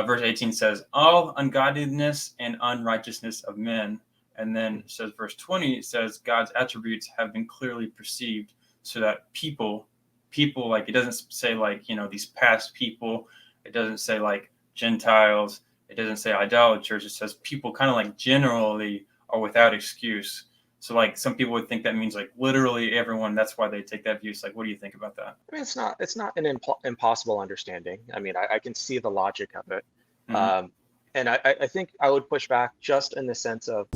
verse 18 says, all ungodliness and unrighteousness of men. And then it says verse 20, it says God's attributes have been clearly perceived, so that people, like, it doesn't say like, these past people. It doesn't say like Gentiles. It doesn't say idolaters. It says people kind of like generally are without excuse. So like some people would think that means like literally everyone. That's why they take that view. It's like, what do you think about that? I mean, it's not an impossible understanding. I mean, I can see the logic of it. Mm-hmm. And I think I would push back just in the sense of,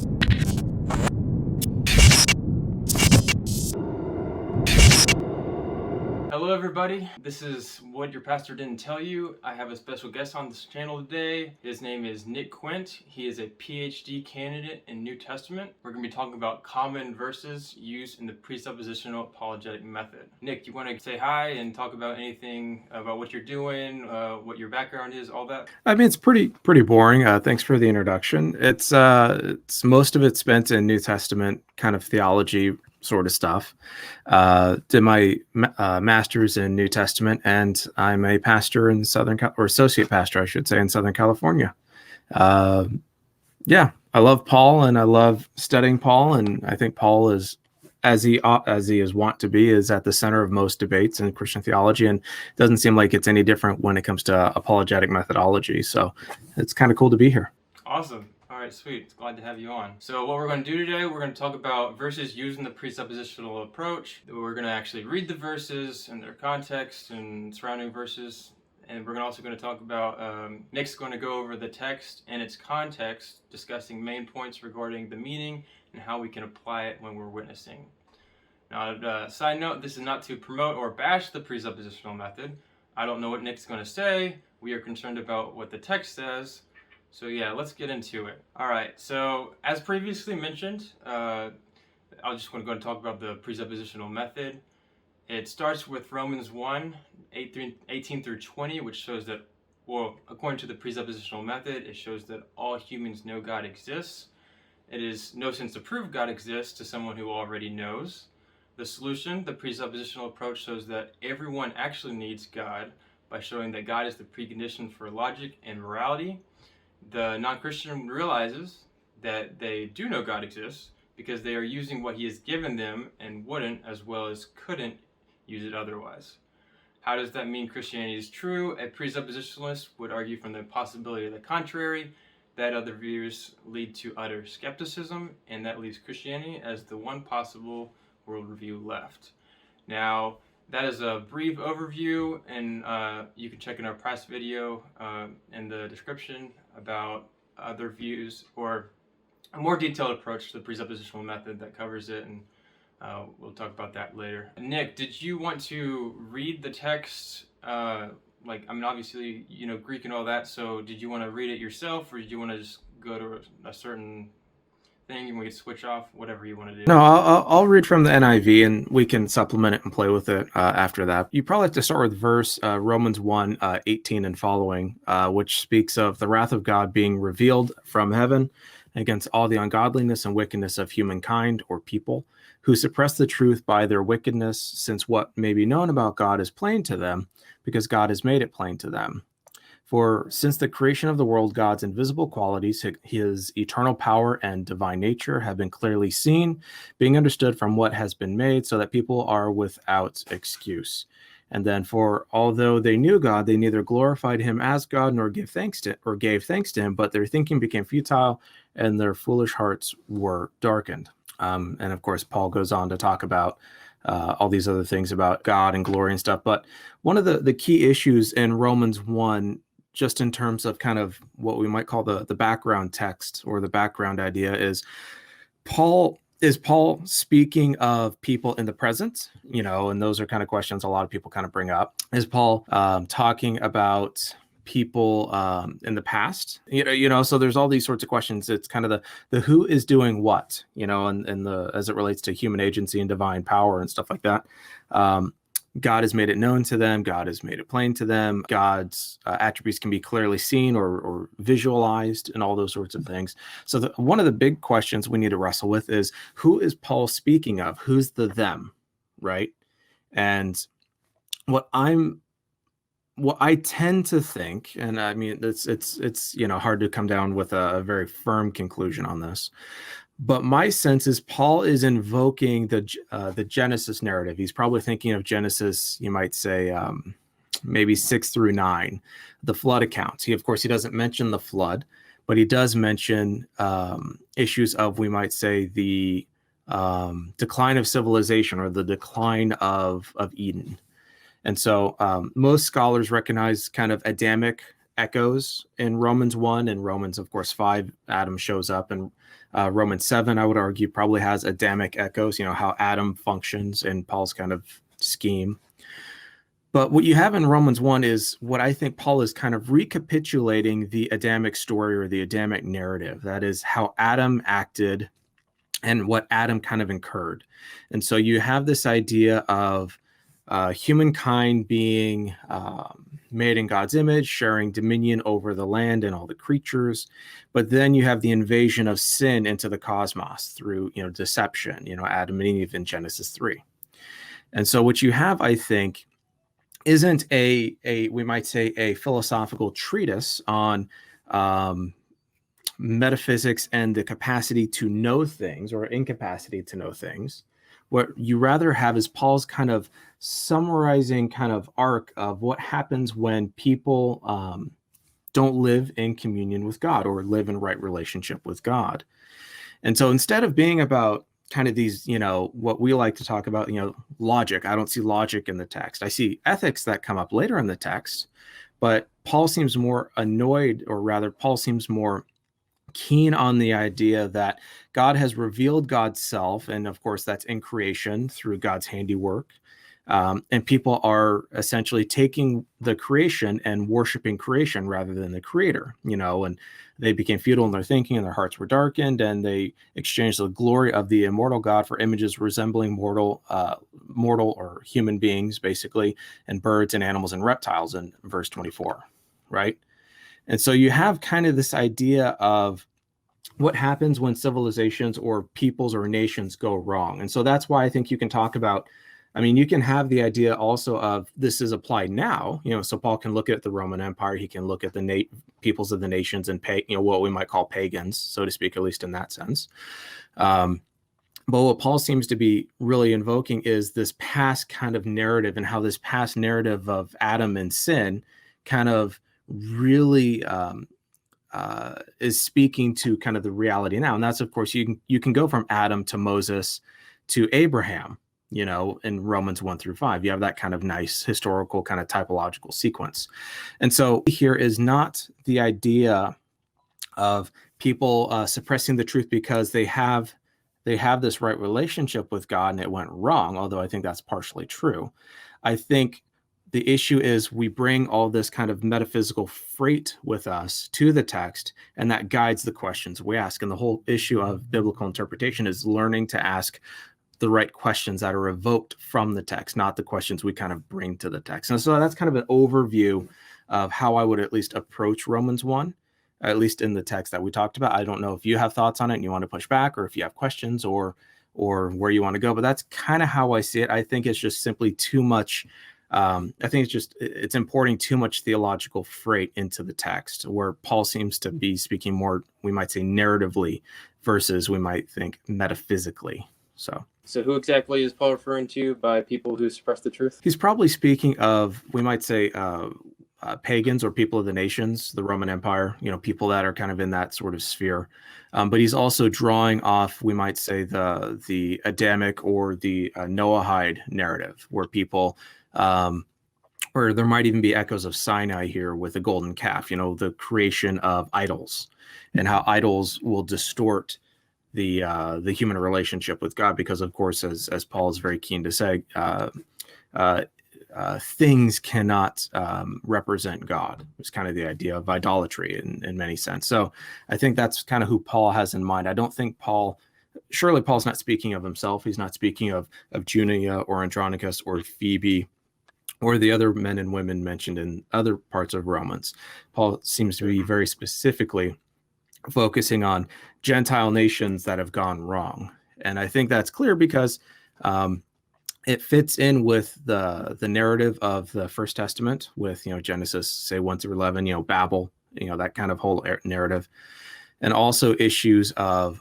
hello, everybody. This is What Your Pastor Didn't Tell You. I have a special guest on this channel today. His name is Nick Quient. He is a PhD candidate in New Testament. We're going to be talking about common verses used in the presuppositional apologetic method. Nick, you want to say hi and talk about anything about what you're doing, what your background is, all that? I mean, it's pretty boring. Thanks for the introduction. It's most of it spent in New Testament kind of theology sort of stuff. Did my master's in New Testament, and I'm a pastor in associate pastor, I should say, in Southern California. Yeah, I love Paul, and I love studying Paul, and I think Paul is, as he is wont to be, is at the center of most debates in Christian theology, and it doesn't seem like it's any different when it comes to apologetic methodology. So it's kind of cool to be here. Awesome. All right, sweet. Glad to have you on. So what we're going to do today, we're going to talk about verses used in the presuppositional approach. We're going to actually read the verses and their context and surrounding verses. And we're also going to talk about, Nick's going to go over the text and its context, discussing main points regarding the meaning and how we can apply it when we're witnessing. Now, side note, this is not to promote or bash the presuppositional method. I don't know what Nick's going to say. We are concerned about what the text says. So yeah, let's get into it. All right, so as previously mentioned, I just want to go and talk about the presuppositional method. It starts with Romans 1, 18 through 20, which shows that, well, according to the presuppositional method, it shows that all humans know God exists. It is no sense to prove God exists to someone who already knows. The solution, the presuppositional approach, shows that everyone actually needs God by showing that God is the precondition for logic and morality. The non-Christian realizes that they do know God exists because they are using what he has given them and wouldn't, as well as couldn't, use it otherwise. How does that mean Christianity is true? A presuppositionalist would argue from the possibility of the contrary, that other views lead to utter skepticism, and that leaves Christianity as the one possible worldview left. Now, that is a brief overview, and you can check in our past video in the description about other views or a more detailed approach to the presuppositional method that covers it, and we'll talk about that later. Nick, did you want to read the text? Obviously, Greek and all that, so did you want to read it yourself, or did you want to just go to a certain thing and we can switch off, whatever you want to do? No, I'll read from the NIV, and we can supplement it and play with it after that. You probably have to start with verse Romans 1, 18 and following, which speaks of the wrath of God being revealed from heaven against all the ungodliness and wickedness of humankind or people who suppress the truth by their wickedness, since what may be known about God is plain to them, because God has made it plain to them. For since the creation of the world, God's invisible qualities, his eternal power and divine nature, have been clearly seen, being understood from what has been made, so that people are without excuse. And then, for although they knew God, they neither glorified him as God nor gave thanks to him, but their thinking became futile, and their foolish hearts were darkened. And of course, Paul goes on to talk about all these other things about God and glory and stuff. But one of the key issues in Romans 1, just in terms of kind of what we might call the background text or the background idea, is Paul speaking of people in the present, and those are kind of questions a lot of people kind of bring up. Is Paul talking about people in the past? So there's all these sorts of questions. It's kind of the who is doing what, and the as it relates to human agency and divine power and stuff like that. God has made it known to them. God has made it plain to them. God's attributes can be clearly seen or visualized and all those sorts of things. So one of the big questions we need to wrestle with is, who is Paul speaking of? Who's the them, right? And what I'm Well, I tend to think, and I mean, it's hard to come down with a very firm conclusion on this, but my sense is Paul is invoking the Genesis narrative. He's probably thinking of Genesis, you might say, maybe 6 through 9, the flood accounts. Of course, he doesn't mention the flood, but he does mention issues of, we might say, the decline of civilization or the decline of Eden. And so most scholars recognize kind of Adamic echoes in Romans 1 and Romans, of course, 5. Adam shows up, and Romans 7, I would argue, probably has Adamic echoes, how Adam functions in Paul's kind of scheme. But what you have in Romans 1 is what I think Paul is kind of recapitulating the Adamic story or the Adamic narrative. That is how Adam acted and what Adam kind of incurred. And so you have this idea of humankind being made in God's image, sharing dominion over the land and all the creatures. But then you have the invasion of sin into the cosmos through, deception, Adam and Eve in Genesis 3. And so what you have, I think, isn't we might say a philosophical treatise on metaphysics and the capacity to know things or incapacity to know things. What you rather have is Paul's kind of summarizing kind of arc of what happens when people don't live in communion with God or live in right relationship with God. And so instead of being about kind of these, what we like to talk about, logic, I don't see logic in the text. I see ethics that come up later in the text, but Paul seems more annoyed, or rather, Paul seems more keen on the idea that God has revealed God's self, and of course that's in creation through God's handiwork, and people are essentially taking the creation and worshiping creation rather than the creator, and they became futile in their thinking and their hearts were darkened, and they exchanged the glory of the immortal God for images resembling mortal or human beings, basically, and birds and animals and reptiles in verse 24, right? And so you have kind of this idea of what happens when civilizations or peoples or nations go wrong. And so that's why I think you can talk about, you can have the idea also of this is applied now, so Paul can look at the Roman Empire, he can look at the peoples of the nations and what we might call pagans, so to speak, at least in that sense. But what Paul seems to be really invoking is this past kind of narrative, and how this past narrative of Adam and sin kind of really is speaking to kind of the reality now. And that's, of course, you can go from Adam to Moses to Abraham, in Romans 1 through 5. You have that kind of nice historical kind of typological sequence. And so here is not the idea of people suppressing the truth because they have this right relationship with God and it went wrong, although I think that's partially true. I think the issue is we bring all this kind of metaphysical freight with us to the text, and that guides the questions we ask. And the whole issue of biblical interpretation is learning to ask the right questions that are evoked from the text, not the questions we kind of bring to the text. And so that's kind of an overview of how I would at least approach Romans 1, at least in the text that we talked about. I don't know if you have thoughts on it and you want to push back, or if you have questions or where you want to go, but that's kind of how I see it. I think it's just simply too much. I think it's importing too much theological freight into the text, where Paul seems to be speaking more, we might say, narratively versus we might think metaphysically. So who exactly is Paul referring to by people who suppress the truth? He's probably speaking of, we might say, pagans or people of the nations, the Roman Empire, people that are kind of in that sort of sphere. But he's also drawing off, we might say, the Adamic or the Noahide narrative, where people, or there might even be echoes of Sinai here with the golden calf, the creation of idols, and how idols will distort the human relationship with God, because, of course, as Paul is very keen to say, things cannot represent God. It's kind of the idea of idolatry in many sense. So I think that's kind of who Paul has in mind. I don't think surely Paul's not speaking of himself. He's not speaking of Junia or Andronicus or Phoebe or the other men and women mentioned in other parts of Romans. Paul seems to be very specifically focusing on Gentile nations that have gone wrong. And I think that's clear because it fits in with the narrative of the First Testament with, Genesis, say 1 through 11, Babel, that kind of whole narrative, and also issues of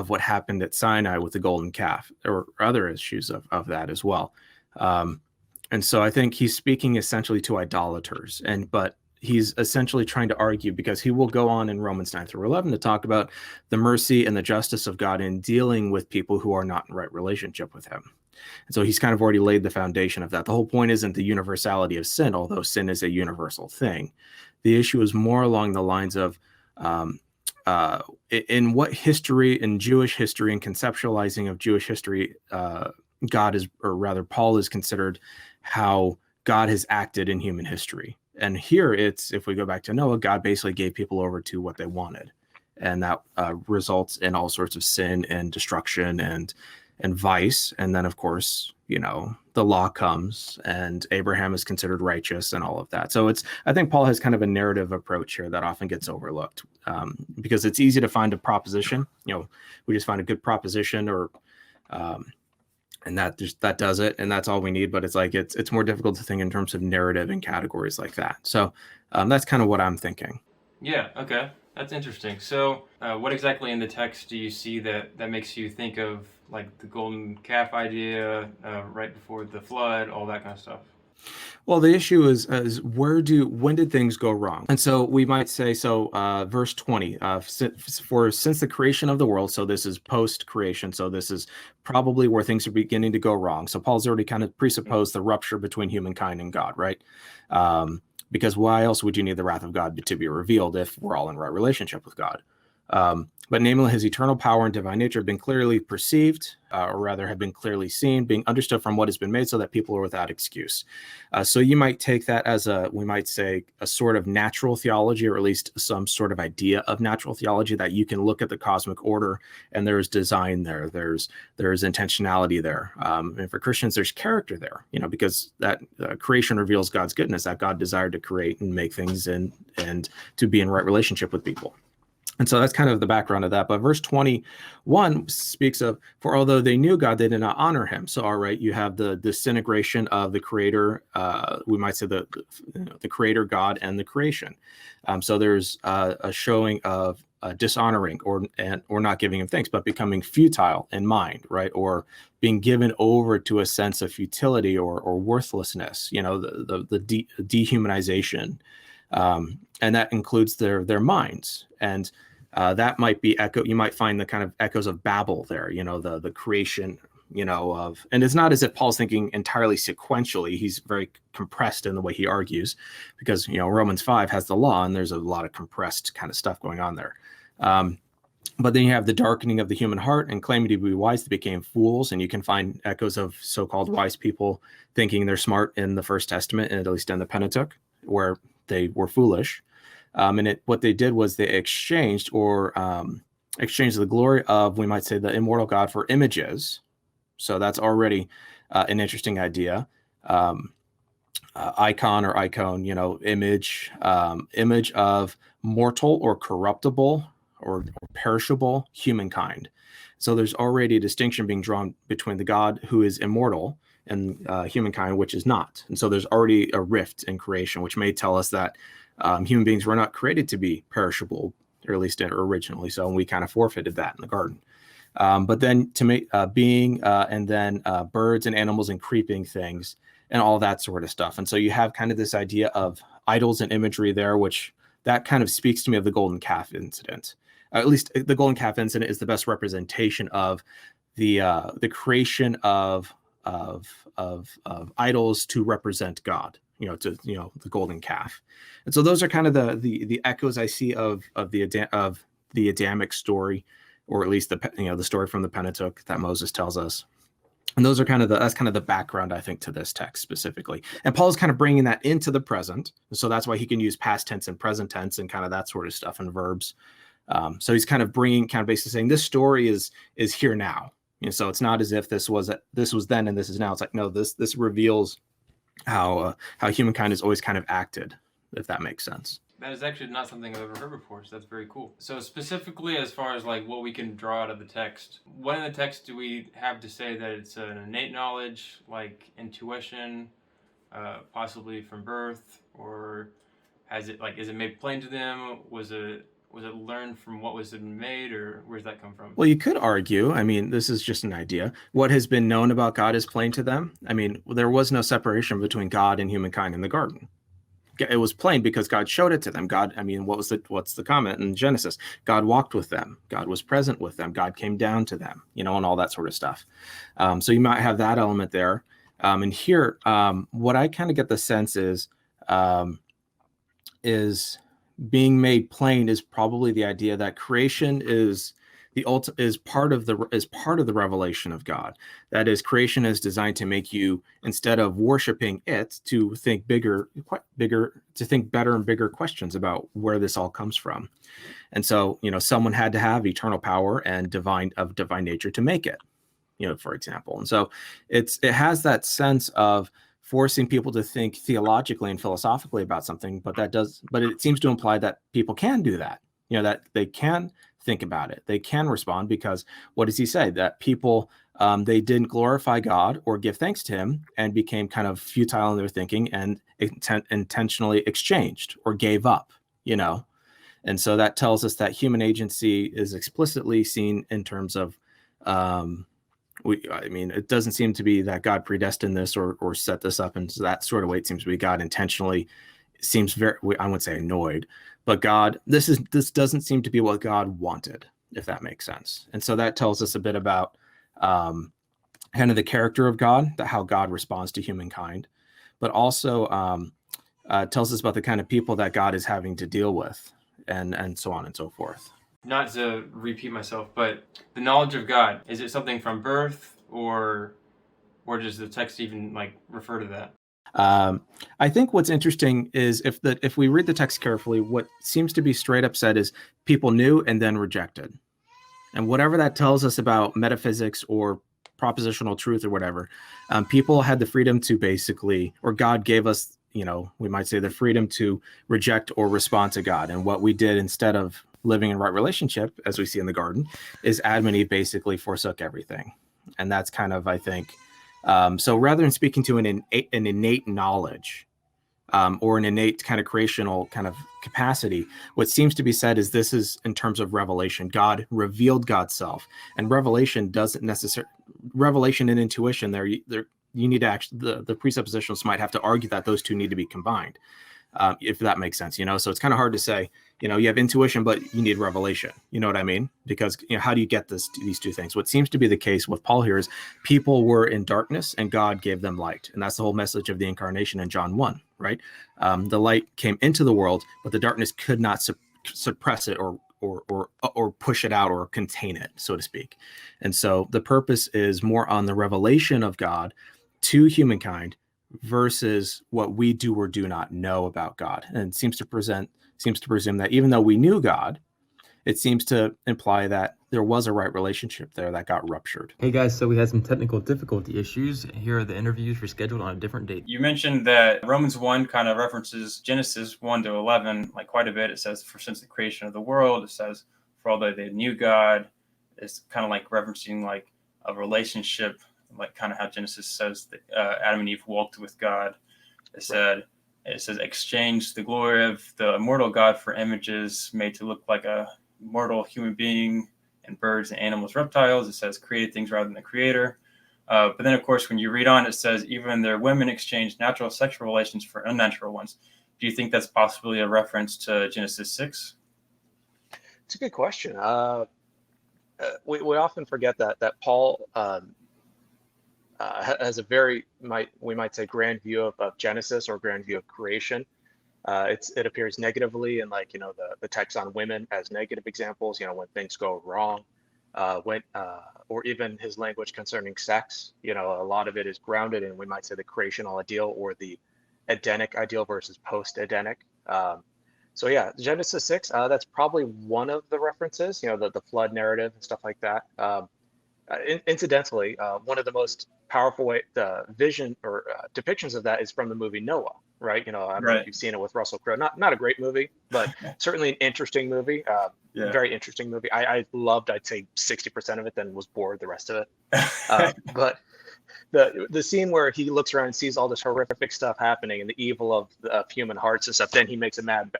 what happened at Sinai with the golden calf, or other issues of that as well. And so I think he's speaking essentially to idolaters, but he's essentially trying to argue, because he will go on in Romans 9 through 11 to talk about the mercy and the justice of God in dealing with people who are not in right relationship with him. And so he's kind of already laid the foundation of that. The whole point isn't the universality of sin, although sin is a universal thing. The issue is more along the lines of in what history, in Jewish history and conceptualizing of Jewish history, God is, or rather Paul is considered how God has acted in human history. And here it's, if we go back to Noah, God basically gave people over to what they wanted. And that results in all sorts of sin and destruction and vice. And then, of course, the law comes and Abraham is considered righteous and all of that. So I think Paul has kind of a narrative approach here that often gets overlooked, because it's easy to find a proposition. We just find a good proposition, or and that does it, and that's all we need. But it's like it's more difficult to think in terms of narrative and categories like that. So that's kind of what I'm thinking. Yeah. Okay. That's interesting. So what exactly in the text do you see that makes you think of like the golden calf idea, right before the flood, all that kind of stuff? Well, the issue is when did things go wrong? And so we might say, verse 20, since the creation of the world, so this is post-creation, so this is probably where things are beginning to go wrong. So Paul's already kind of presupposed the rupture between humankind and God, right? Because why else would you need the wrath of God to be revealed if we're all in right relationship with God? But namely, his eternal power and divine nature have been clearly perceived, or rather have been clearly seen, being understood from what has been made, so that people are without excuse. So you might take that as we might say, a sort of natural theology, or at least some sort of idea of natural theology, that you can look at the cosmic order and there's design there, there's intentionality there. And for Christians, there's character there, because that creation reveals God's goodness, that God desired to create and make things and to be in right relationship with people. And so that's kind of the background of that. But verse 21 speaks of, for although they knew God, they did not honor him. So, all right, you have the disintegration of the creator. We might say the creator God and the creation. So there's a showing of dishonoring or not giving him thanks, but becoming futile in mind, right? Or being given over to a sense of futility or worthlessness, the dehumanization. And that includes their minds. And that might be you might find the kind of echoes of Babel there, the creation, and it's not as if Paul's thinking entirely sequentially. He's very compressed in the way he argues, because, Romans 5 has the law, and there's a lot of compressed kind of stuff going on there. But then you have the darkening of the human heart, and claiming to be wise, they became fools. And you can find echoes of so-called wise people thinking they're smart in the First Testament, and at least in the Pentateuch, where they were foolish. And what they did was they exchanged the glory of, we might say, the immortal God for images. So that's already an interesting idea. Icon or icon, image of mortal or corruptible or perishable humankind. So there's already a distinction being drawn between the God who is immortal and humankind, which is not. And so there's already a rift in creation, which may tell us that human beings were not created to be perishable, or at least originally. So, and we kind of forfeited that in the garden. But then to make being and then birds and animals and creeping things and all that sort of stuff. And so you have kind of this idea of idols and imagery there, which that kind of speaks to me of the golden calf incident. At least the golden calf incident is the best representation of the creation of idols to represent God. The golden calf. And so those are kind of the echoes I see of the Adamic story, or at least the story from the Pentateuch that Moses tells us. And those are that's kind of the background, I think, to this text specifically. And Paul's kind of bringing that into the present. So that's why he can use past tense and present tense and kind of that sort of stuff and verbs. So he's kind of basically saying this story is here now. So it's not as if this was then and this is now. It's like, no, this reveals how humankind has always kind of acted, if that makes sense. That is actually not something I've ever heard before, so that's very cool. So specifically as far as like what we can draw out of the text, what in the text do we have to say that it's an innate knowledge, like intuition, possibly from birth, or is it made plain to them? Was it learned from what was made, or where's that come from? Well, you could argue, I mean, this is just an idea. What has been known about God is plain to them. I mean, there was no separation between God and humankind in the garden. It was plain because God showed it to them. God, I mean, what's the comment in Genesis? God walked with them. God was present with them. God came down to them, and all that sort of stuff. So you might have that element there. And here, what I kind of get the sense is being made plain is probably the idea that creation is part of the revelation of God. That is, creation is designed to make you, instead of worshiping it, to think bigger, to think better and bigger questions about where this all comes from. And so, someone had to have eternal power and divine nature to make it, for example. And so it has that sense of forcing people to think theologically and philosophically about something, but it seems to imply that people can do that, that they can think about it. They can respond, because what does he say? That people, they didn't glorify God or give thanks to him, and became kind of futile in their thinking, and intentionally exchanged or gave up, And so that tells us that human agency is explicitly seen in terms of, it doesn't seem to be that God predestined this or set this up in that sort of way. It seems to be God intentionally seems very, I wouldn't say annoyed, but this doesn't seem to be what God wanted, if that makes sense. And so that tells us a bit about kind of the character of God, how God responds to humankind, but also tells us about the kind of people that God is having to deal with, and so on and so forth. Not to repeat myself, but the knowledge of God, is it something from birth, or does the text even refer to that? I think what's interesting is if we read the text carefully, what seems to be straight up said is people knew and then rejected. And whatever that tells us about metaphysics or propositional truth or whatever, people had the freedom to basically, or God gave us, we might say, the freedom to reject or respond to God. And what we did instead of living in right relationship, as we see in the garden, is Adam and Eve basically forsook everything. And that's kind of, I think, so rather than speaking to an innate knowledge or an innate kind of creational kind of capacity, what seems to be said is this is in terms of revelation. God revealed God's self, and revelation and intuition there you need to actually, the presuppositionalists might have to argue that those two need to be combined, if that makes sense. So it's kind of hard to say, you have intuition, but you need revelation. You know what I mean? Because how do you get these two things? What seems to be the case with Paul here is people were in darkness and God gave them light. And that's the whole message of the incarnation in John 1, right? The light came into the world, but the darkness could not suppress it or push it out or contain it, so to speak. And so the purpose is more on the revelation of God to humankind versus what we do or do not know about God. And it seems to presume that even though we knew God, it seems to imply that there was a right relationship there that got ruptured. Hey guys, so we had some technical difficulty issues. Here are the interviews rescheduled on a different date. You mentioned that Romans 1 kind of references Genesis 1 to 11 quite a bit. It says, for since the creation of the world, it says, for although they knew God. It's kind of referencing a relationship, kind of how Genesis says that Adam and Eve walked with God. It says, exchange the glory of the immortal God for images made to look like a mortal human being, and birds and animals, reptiles. It says created things rather than the creator. But then, of course, when you read on, it says even their women exchanged natural sexual relations for unnatural ones. Do you think that's possibly a reference to Genesis 6? It's a good question. We often forget that Paul has a very, we might say, grand view of Genesis, or grand view of creation. It appears negatively in the text on women as negative examples, when things go wrong, or even his language concerning sex. A lot of it is grounded in, we might say, the creational ideal or the Edenic ideal versus post-Edenic. So yeah, Genesis 6, that's probably one of the references, the flood narrative and stuff like that. Incidentally, one of the most powerful vision or depictions of that is from the movie Noah. right? I don't know Right. if you've seen it with Russell Crowe. Not a great movie, but certainly an interesting movie. Yeah. Very interesting movie. I loved, I'd say 60% of it, then was bored the rest of it. But the scene where he looks around and sees all this horrific stuff happening and the evil of human hearts and stuff, then he makes a mad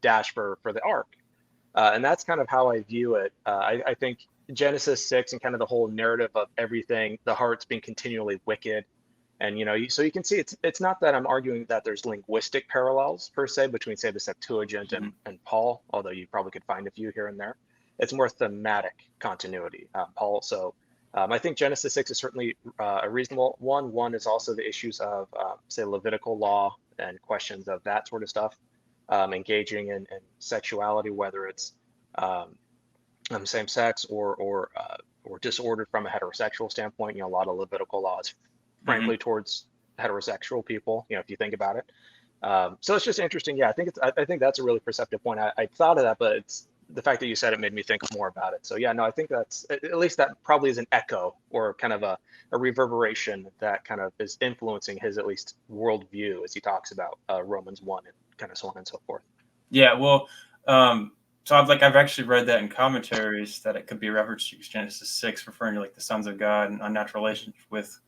dash for the ark. And that's kind of how I view it. I think Genesis 6 and kind of the whole narrative of everything, the heart's being continually wicked. And, so you can see it's not that I'm arguing that there's linguistic parallels per se between, say, the Septuagint and Paul, although you probably could find a few here and there. It's more thematic continuity, Paul. So I think Genesis 6 is certainly a reasonable one. One is also the issues of, say, Levitical law and questions of that sort of stuff, engaging in sexuality, whether it's same sex or disordered from a heterosexual standpoint. A lot of Levitical laws, frankly, towards heterosexual people, if you think about it. So it's just interesting. Yeah, I think that's a really perceptive point. I thought of that, but it's the fact that you said it made me think more about it. So yeah, no, I think that's, at least that probably is an echo or kind of a reverberation that kind of is influencing his, at least, worldview as he talks about Romans 1 and kind of so on and so forth. Yeah, well, so I've actually read that in commentaries that it could be a reference to Genesis 6, referring to like the sons of God and unnatural relationship with,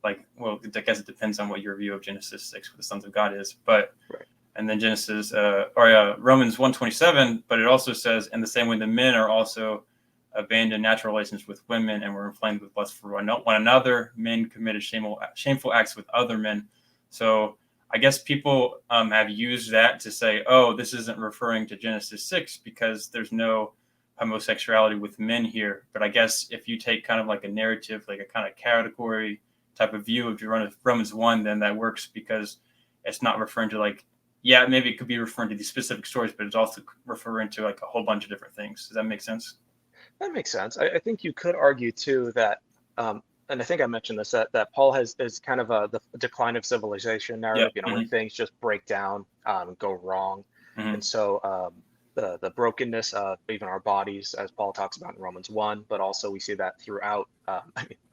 like, well, I guess it depends on what your view of Genesis 6 with the sons of God is, but right. And then Romans 1:27, but it also says, in the same way the men are also abandoned natural relations with women and were inflamed with lust for one another. Men committed shameful acts with other men. So I guess people have used that to say, oh, this isn't referring to Genesis 6 because there's no homosexuality with men here. But I guess if you take kind of like a narrative, like a kind of category type of view of Romans 1, then that works because it's not referring to like, yeah, maybe it could be referring to these specific stories, but it's also referring to like a whole bunch of different things. Does that make sense? That makes sense. I think you could argue too that, and I think I mentioned this, that Paul is kind of the decline of civilization narrative. When things just break down, go wrong, and so the brokenness of even our bodies, as Paul talks about in Romans 1, but also we see that throughout.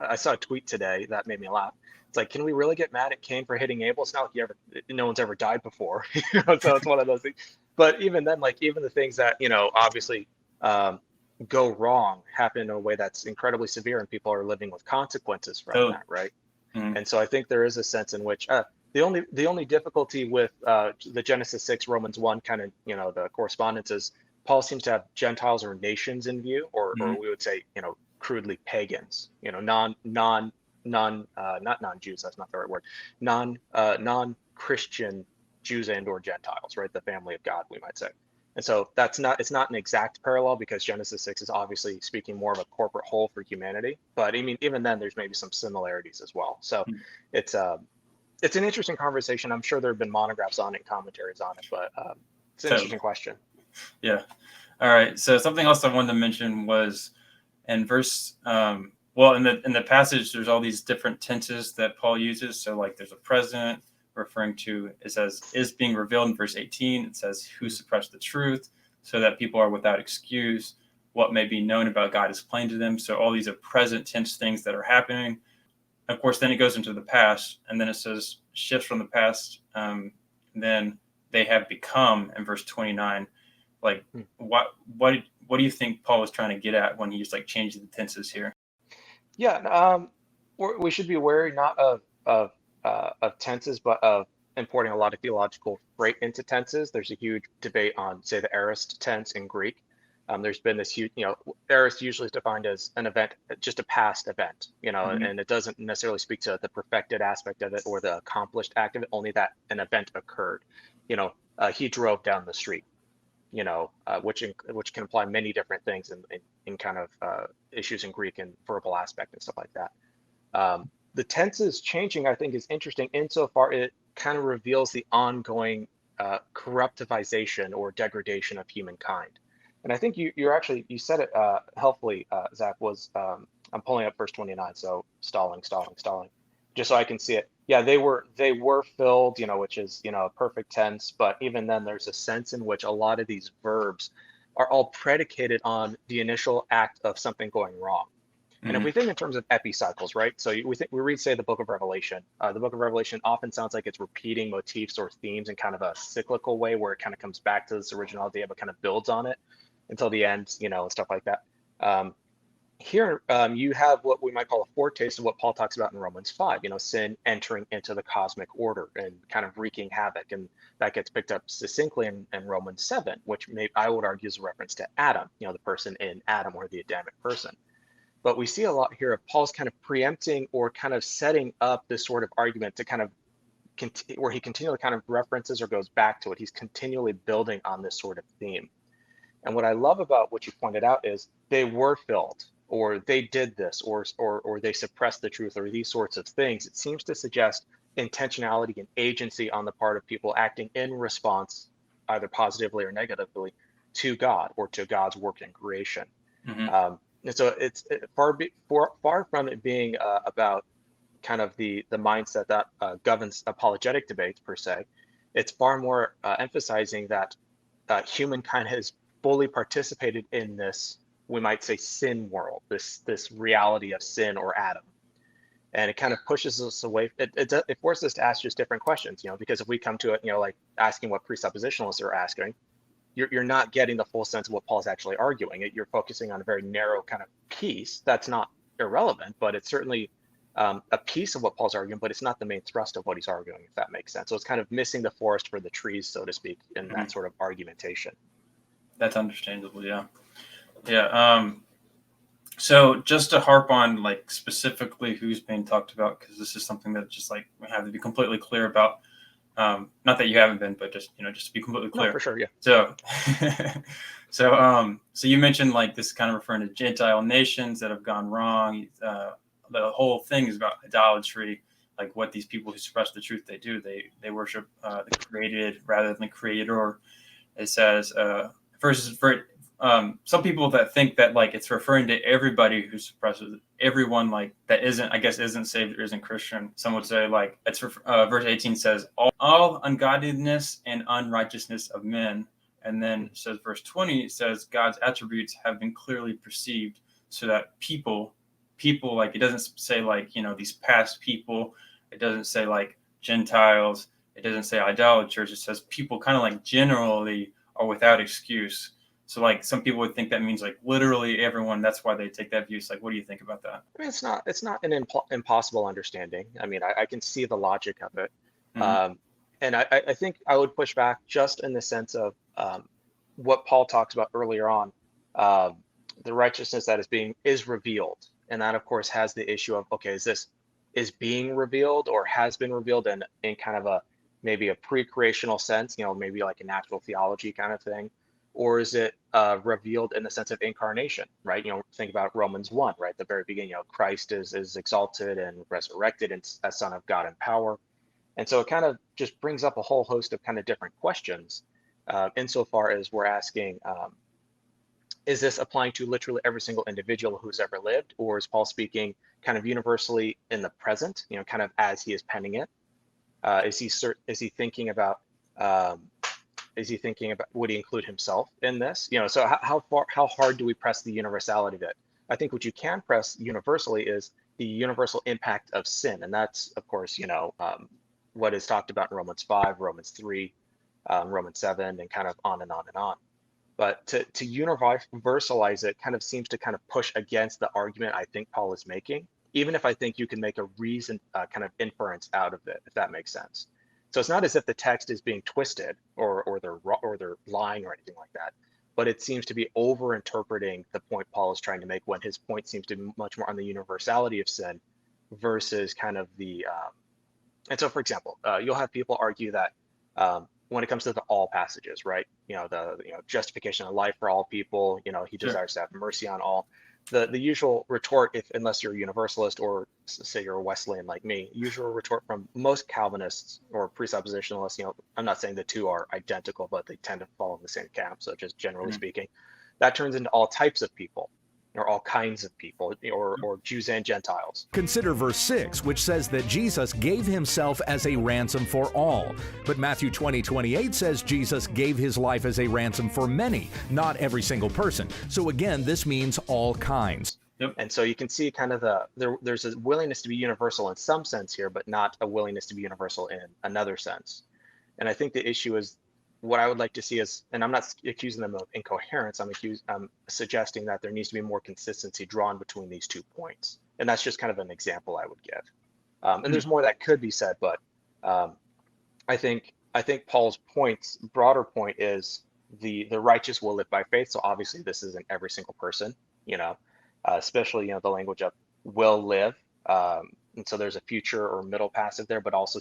I saw a tweet today that made me laugh. It's like, can we really get mad at Cain for hitting Abel? It's not like no one's ever died before, so it's one of those things. But even then, like even the things that obviously go wrong happen in a way that's incredibly severe, and people are living with consequences from that, right? And so I think there is a sense in which the only difficulty with the Genesis 6 Romans 1 kind of the correspondence is Paul seems to have Gentiles or nations in view, or we would say crudely pagans, not non-Jews, that's not the right word, non-Christian Jews and or Gentiles, right? The family of God, we might say. And so it's not an exact parallel because Genesis 6 is obviously speaking more of a corporate whole for humanity. But I mean, even then there's maybe some similarities as well. So it's an interesting conversation. I'm sure there have been monographs on it, commentaries on it, but it's an interesting question. Yeah. All right. So something else I wanted to mention was in verse, in the passage, there's all these different tenses that Paul uses. So like there's a present referring to, it says, is being revealed in verse 18. It says, who suppressed the truth so that people are without excuse. What may be known about God is plain to them. So all these are present tense things that are happening. Of course, then it goes into the past, and then it says shifts from the past. Then they have become in verse 29. Like what do you think Paul was trying to get at when he's like changing the tenses here? Yeah, we should be wary not of tenses, but of importing a lot of theological freight into tenses. There's a huge debate on, say, the aorist tense in Greek. There's been this huge, aorist usually is defined as an event, just a past event, and it doesn't necessarily speak to the perfected aspect of it or the accomplished act of it, only that an event occurred. He drove down the street, which can imply many different things in kind of issues in Greek and verbal aspect and stuff like that. The tenses changing, I think, is interesting insofar it kind of reveals the ongoing corruptivization or degradation of humankind. And I think you said it helpfully, Zach, was I'm pulling up verse 29, so stalling, just so I can see it. Yeah, they were filled, which is, a perfect tense, but even then there's a sense in which a lot of these verbs are all predicated on the initial act of something going wrong. And if we think in terms of epicycles, right? So we read, say, the book of Revelation. The book of Revelation often sounds like it's repeating motifs or themes in kind of a cyclical way, where it kind of comes back to this original idea, but kind of builds on it until the end, and stuff like that. Here, you have what we might call a foretaste of what Paul talks about in Romans 5, sin entering into the cosmic order and kind of wreaking havoc. And that gets picked up succinctly in Romans 7, which I would argue is a reference to Adam, the person in Adam, or the Adamic person. But we see a lot here of Paul's kind of preempting or kind of setting up this sort of argument to kind of where he continually kind of references or goes back to it. He's continually building on this sort of theme. And what I love about what you pointed out is they were filled, or they did this, or they suppressed the truth, or these sorts of things. It seems to suggest intentionality and agency on the part of people acting in response, either positively or negatively, to God or to God's work in creation. And so it's far from it being about kind of the mindset that governs apologetic debates per se. It's far more emphasizing that humankind has fully participated in this, we might say, sin world, this reality of sin or Adam. And it kind of pushes us away. It forces us to ask just different questions, because if we come to it, like asking what presuppositionalists are asking, you're not getting the full sense of what Paul's actually arguing. You're focusing on a very narrow kind of piece. That's not irrelevant, but it's certainly a piece of what Paul's arguing, but it's not the main thrust of what he's arguing, if that makes sense. So it's kind of missing the forest for the trees, so to speak, in that sort of argumentation. That's understandable, yeah. Yeah. So just to harp on like specifically who's being talked about, because this is something that just like we have to be completely clear about. Not that you haven't been, but just just to be completely clear. No, for sure, yeah. So you mentioned like this kind of referring to Gentile nations that have gone wrong. The whole thing is about idolatry, like what these people who suppress the truth they do. They worship the created rather than the creator. It says versus for some people that think that like it's referring to everybody who suppresses everyone like that isn't saved or isn't Christian. Some would say like it's verse 18 says all ungodliness and unrighteousness of men, and then it says verse 20 it says God's attributes have been clearly perceived, so that people like it doesn't say like these past people, it doesn't say like Gentiles, it doesn't say idolaters, it says people kind of like generally are without excuse. So like some people would think that means like literally everyone. That's why they take that view. It's like, what do you think about that? I mean, it's not an impossible understanding. I mean, I can see the logic of it. And I think I would push back just in the sense of what Paul talks about earlier on, the righteousness that is revealed. And that of course has the issue of, okay, is being revealed or has been revealed in kind of maybe a pre-creational sense, maybe like a natural theology kind of thing. Or is it revealed in the sense of incarnation, right? Think about Romans 1, right? The very beginning, Christ is exalted and resurrected as Son of God in power. And so it kind of just brings up a whole host of kind of different questions insofar as we're asking, is this applying to literally every single individual who's ever lived? Or is Paul speaking kind of universally in the present, kind of as he is penning it? Is he thinking about would he include himself in this? So how hard do we press the universality of it? I think what you can press universally is the universal impact of sin. And that's, of course, what is talked about in Romans 5, Romans 3, Romans 7, and kind of on and on and on. But to universalize it kind of seems to kind of push against the argument I think Paul is making, even if I think you can make a reason kind of inference out of it, if that makes sense. So it's not as if the text is being twisted or they're lying or anything like that, but it seems to be over-interpreting the point Paul is trying to make, when his point seems to be much more on the universality of sin versus kind of and so for example, you'll have people argue that when it comes to the all passages, right? The justification of life for all people, he desires to have mercy on all. The usual retort, unless you're a Universalist or say you're a Wesleyan like me, usual retort from most Calvinists or presuppositionalists, I'm not saying the two are identical, but they tend to fall in the same camp. So just generally speaking, that turns into all types of people, or all kinds of people, or Jews and Gentiles. Consider verse 6, which says that Jesus gave himself as a ransom for all. But Matthew 20:28 says Jesus gave his life as a ransom for many, not every single person. So again, this means all kinds. Yep. And so you can see kind of there's a willingness to be universal in some sense here, but not a willingness to be universal in another sense. And I think the issue is what I would like to see is, and I'm not accusing them of incoherence, I'm suggesting that there needs to be more consistency drawn between these 2 points. And that's just kind of an example I would give. And there's more that could be said, but I think Paul's broader point is the righteous will live by faith. So obviously this isn't every single person, especially, the language of will live. And so there's a future or middle passive there, but also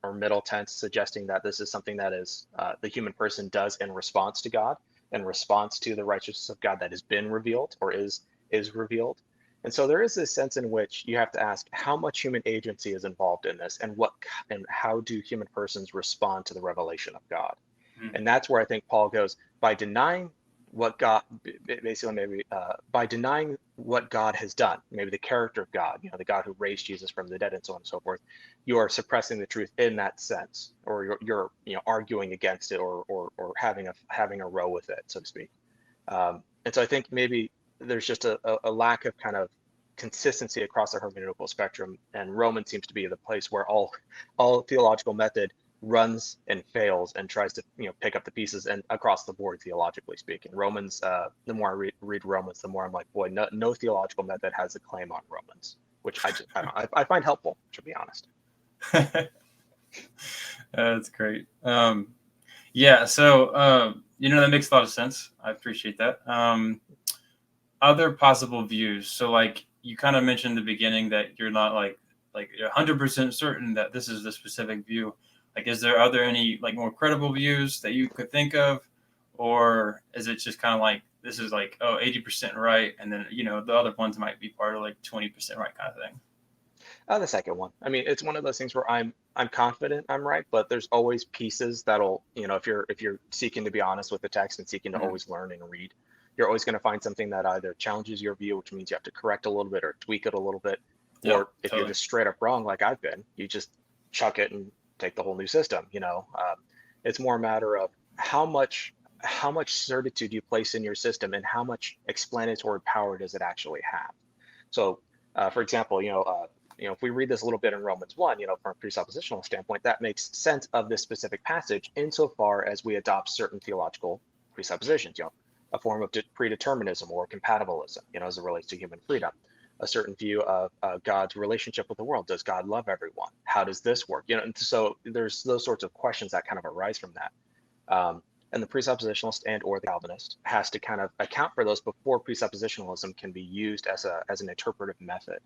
or middle tense, suggesting that this is something that is the human person does in response to God, in response to the righteousness of God that has been revealed or is revealed. And so there is this sense in which you have to ask how much human agency is involved in this, and how do human persons respond to the revelation of God? And that's where I think Paul goes by denying what God, basically by denying what God has done, maybe the character of God, the God who raised Jesus from the dead and so on and so forth. You are suppressing the truth in that sense, or you're arguing against it, or having a row with it, so to speak. And so I think maybe there's just a lack of kind of consistency across the hermeneutical spectrum, and Romans seems to be the place where all theological method runs and fails and tries to pick up the pieces, and across the board, theologically speaking. Romans, the more I read Romans, the more I'm like, boy, no theological method has a claim on Romans, which I find helpful, to be honest. That's great. Yeah, so that makes a lot of sense. I appreciate that. Other possible views. So like you kind of mentioned in the beginning that you're not like you're 100% certain that this is the specific view. Like, are there any like more credible views that you could think of, or is it just kind of like this is like 80% right, and then the other ones might be part of like 20% right kind of thing? The second one. I mean, it's one of those things where I'm confident I'm right, but there's always pieces that'll if you're seeking to be honest with the text and seeking to always learn and read, you're always going to find something that either challenges your view, which means you have to correct a little bit or tweak it a little bit, or if you're just straight up wrong like I've been, you just chuck it and take the whole new system. It's more a matter of how much certitude you place in your system and how much explanatory power does it actually have. So for example, if we read this a little bit in Romans 1, from a presuppositional standpoint, that makes sense of this specific passage insofar as we adopt certain theological presuppositions, a form of predeterminism or compatibilism, as it relates to human freedom. A certain view of God's relationship with the world. Does God love everyone? How does this work? And so there's those sorts of questions that kind of arise from that. And the presuppositionalist and or the Calvinist has to kind of account for those before presuppositionalism can be used as an interpretive method,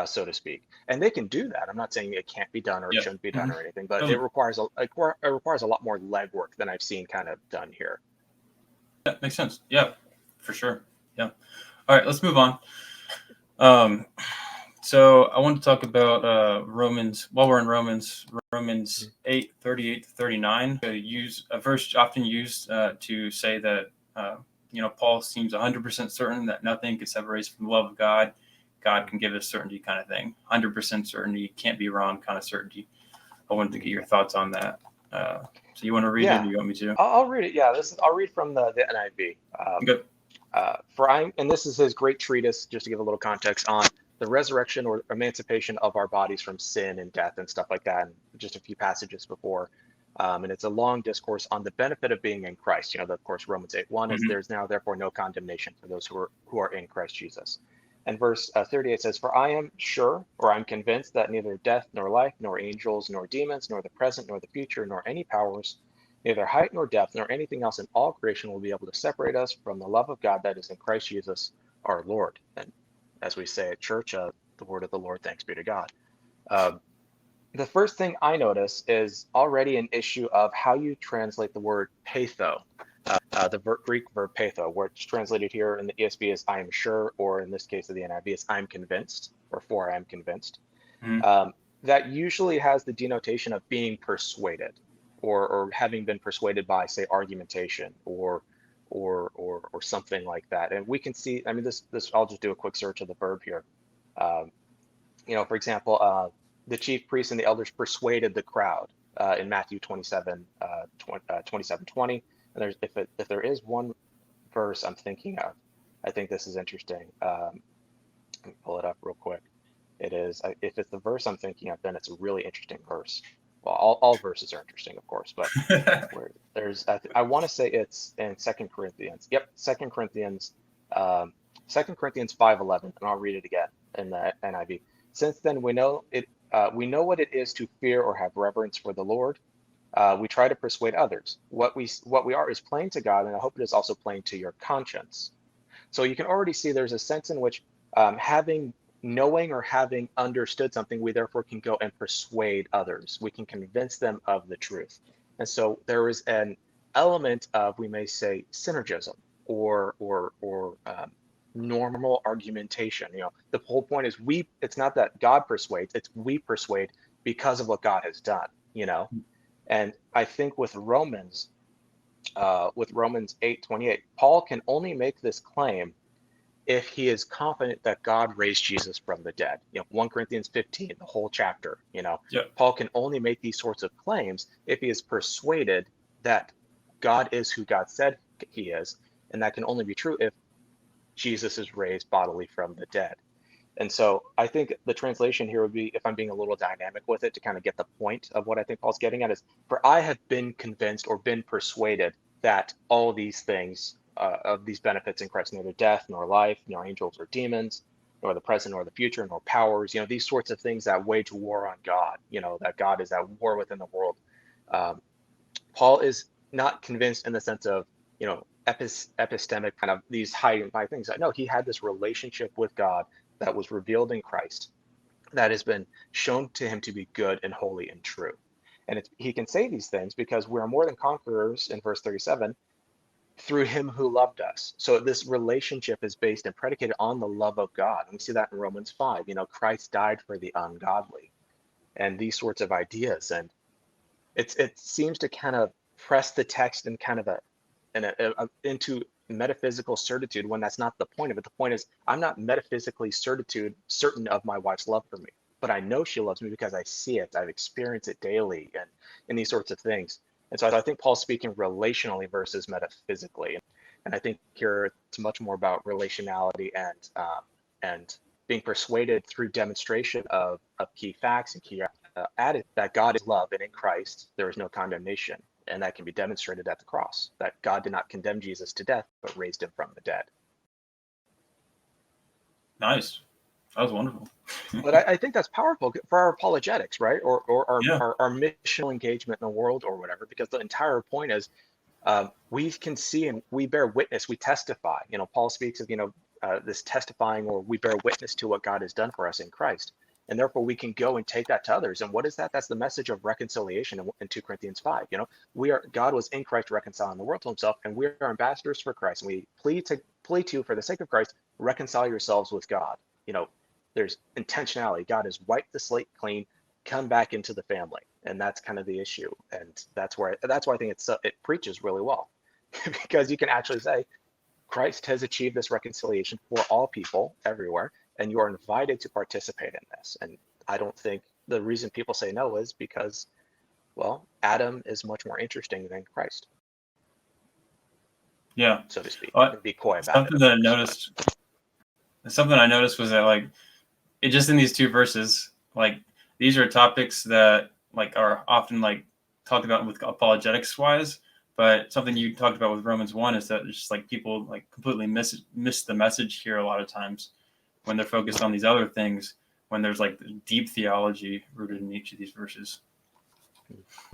so to speak. And they can do that. I'm not saying it can't be done or it shouldn't be done or anything, but it requires a lot more legwork than I've seen kind of done here. That makes sense. Yeah, for sure. Yeah. All right, let's move on. So I want to talk about Romans. While we're in Romans 8:38-39. A verse often used to say that Paul seems 100% certain that nothing can separate us from the love of God. God can give us certainty, kind of thing. 100% certainty, can't be wrong, kind of certainty. I wanted to get your thoughts on that. So you want to read it, or you want me to? I'll read it. Yeah, I'll read from the NIV. Good. And this is his great treatise, just to give a little context on the resurrection or emancipation of our bodies from sin and death and stuff like that, and just a few passages before. And it's a long discourse on the benefit of being in Christ. Of course, Romans 8:1 is there's now therefore no condemnation for those who are in Christ Jesus. And verse 38 says, "For I am sure, or I'm convinced, that neither death nor life, nor angels, nor demons, nor the present, nor the future, nor any powers, neither height nor depth, nor anything else in all creation will be able to separate us from the love of God that is in Christ Jesus our Lord." And as we say at church, the word of the Lord, thanks be to God. The first thing I notice is already an issue of how you translate the word patho, the Greek verb patho, where it's translated here in the ESV as I am sure, or in this case of the NIV is I'm convinced, or for I am convinced. That usually has the denotation of being persuaded, or having been persuaded by, say, argumentation, or something like that. And we can see, I mean, this I'll just do a quick search of the verb here. For example, the chief priests and the elders persuaded the crowd in Matthew 27:20. And if there is one verse I'm thinking of, I think this is interesting. Let me pull it up real quick. It is, if it's the verse I'm thinking of, then it's a really interesting verse. Well, all verses are interesting, of course, but where there's, I want to say it's in 2 Corinthians. Yep, 2 Corinthians, 2 Corinthians 5:11, and I'll read it again in the NIV. Since then we know what it is to fear or have reverence for the Lord. We try to persuade others. What we are is plain to God, and I hope it is also plain to your conscience. So you can already see there's a sense in which knowing or having understood something, we therefore can go and persuade others. We can convince them of the truth. And so there is an element of, we may say, synergism or normal argumentation. The whole point is it's not that God persuades, it's we persuade because of what God has done, And I think with Romans 8:28, Paul can only make this claim if he is confident that God raised Jesus from the dead. 1 Corinthians 15, the whole chapter, Paul can only make these sorts of claims if he is persuaded that God is who God said he is, and that can only be true if Jesus is raised bodily from the dead. And so I think the translation here would be, if I'm being a little dynamic with it to kind of get the point of what I think Paul's getting at, is, for I have been convinced or been persuaded that all these things, of these benefits in Christ, neither death nor life, nor angels or demons, nor the present nor the future, nor powers, these sorts of things that wage war on God, that God is at war within the world. Paul is not convinced in the sense of, epistemic kind of these high things. No, he had this relationship with God that was revealed in Christ, that has been shown to him to be good and holy and true. And he can say these things because we are more than conquerors, in verse 37, through him who loved us. So this relationship is based and predicated on the love of God. And we see that in Romans 5, Christ died for the ungodly, and these sorts of ideas. And it seems to kind of press the text in kind of into metaphysical certitude, when that's not the point of it. The point is, I'm not metaphysically certain of my wife's love for me, but I know she loves me because I see it, I've experienced it daily, and these sorts of things. And so I think Paul's speaking relationally versus metaphysically. And I think here it's much more about relationality and being persuaded through demonstration of key facts and key added that God is love, and in Christ there is no condemnation. And that can be demonstrated at the cross, that God did not condemn Jesus to death, but raised him from the dead. Nice. That was wonderful. But I think that's powerful for our apologetics, right? Or our missional engagement in the world or whatever, because the entire point is we can see and we bear witness, we testify. Paul speaks of, this testifying, or we bear witness to what God has done for us in Christ. And therefore we can go and take that to others. And what is that? That's the message of reconciliation in 2 Corinthians 5. God was in Christ reconciling the world to himself, and we are ambassadors for Christ. And we plead to, for the sake of Christ, reconcile yourselves with God. There's intentionality. God has wiped the slate clean, come back into the family. And that's kind of the issue. And that's why I think it preaches really well, because you can actually say Christ has achieved this reconciliation for all people everywhere, and you are invited to participate in this. And I don't think the reason people say no is because, well, Adam is much more interesting than Christ. Yeah. So to speak. Well, be coy about something it. Something I noticed was that, like, it just in these two verses, like, these are topics that, like, are often, like, talked about with apologetics wise, but something you talked about with Romans 1 is that it's just like people like completely miss the message here a lot of times when they're focused on these other things, when there's like deep theology rooted in each of these verses.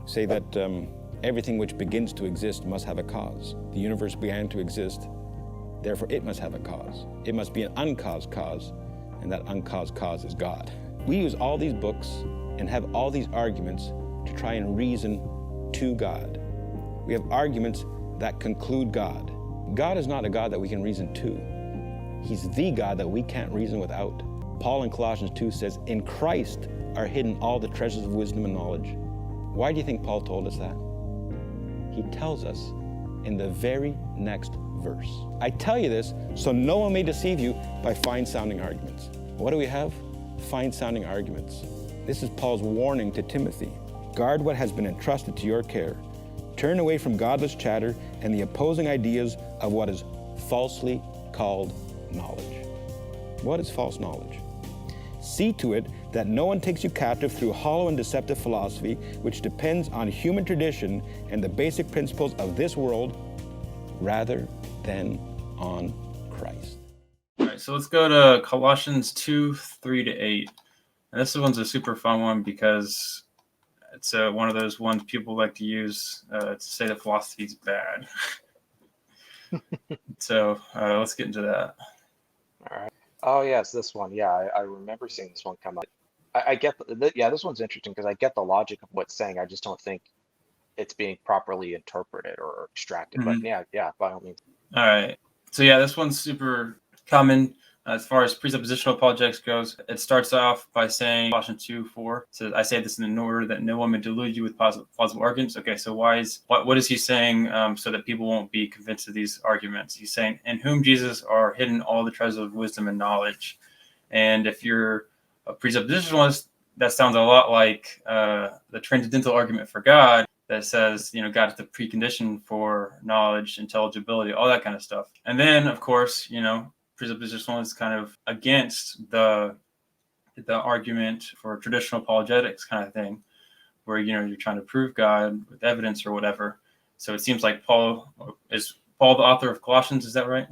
Say that everything which begins to exist must have a cause. The universe began to exist, therefore it must have a cause. It must be an uncaused cause, and that uncaused cause is God. We use all these books and have all these arguments to try and reason to God. We have arguments that conclude God. God is not a God that we can reason to. He's the God that we can't reason without. Paul in Colossians 2 says, in Christ are hidden all the treasures of wisdom and knowledge. Why do you think Paul told us that? He tells us in the very next verse. I tell you this so no one may deceive you by fine-sounding arguments. What do we have? Fine-sounding arguments. This is Paul's warning to Timothy. Guard what has been entrusted to your care. Turn away from godless chatter and the opposing ideas of what is falsely called knowledge. What is false knowledge? See to it that no one takes you captive through hollow and deceptive philosophy, which depends on human tradition and the basic principles of this world, rather than on Christ. All right, so let's go to Colossians 2:3-8. And this one's a super fun one because it's one of those ones people like to use to say that philosophy is bad. So let's get into that. All right. Oh yes, this one. Yeah, I remember seeing this one come up. I get yeah, this one's interesting because I get the logic of what's saying. I just don't think it's being properly interpreted or extracted. Mm-hmm. But yeah, by all means. All right. So yeah, this one's super common as far as presuppositional apologetics goes. It starts off by saying Colossians 2:4 says, "I say this in order that no one may delude you with plausible arguments." Okay, so what is he saying so that people won't be convinced of these arguments? He's saying, "In whom Jesus are hidden all the treasures of wisdom and knowledge." And if you're a presuppositionalist, that sounds a lot like the transcendental argument for God that says, God is the precondition for knowledge, intelligibility, all that kind of stuff. And then, of course, presuppositional is kind of against the argument for traditional apologetics kind of thing, where you're trying to prove God with evidence or whatever. So it seems like Paul the author of Colossians. Is that right?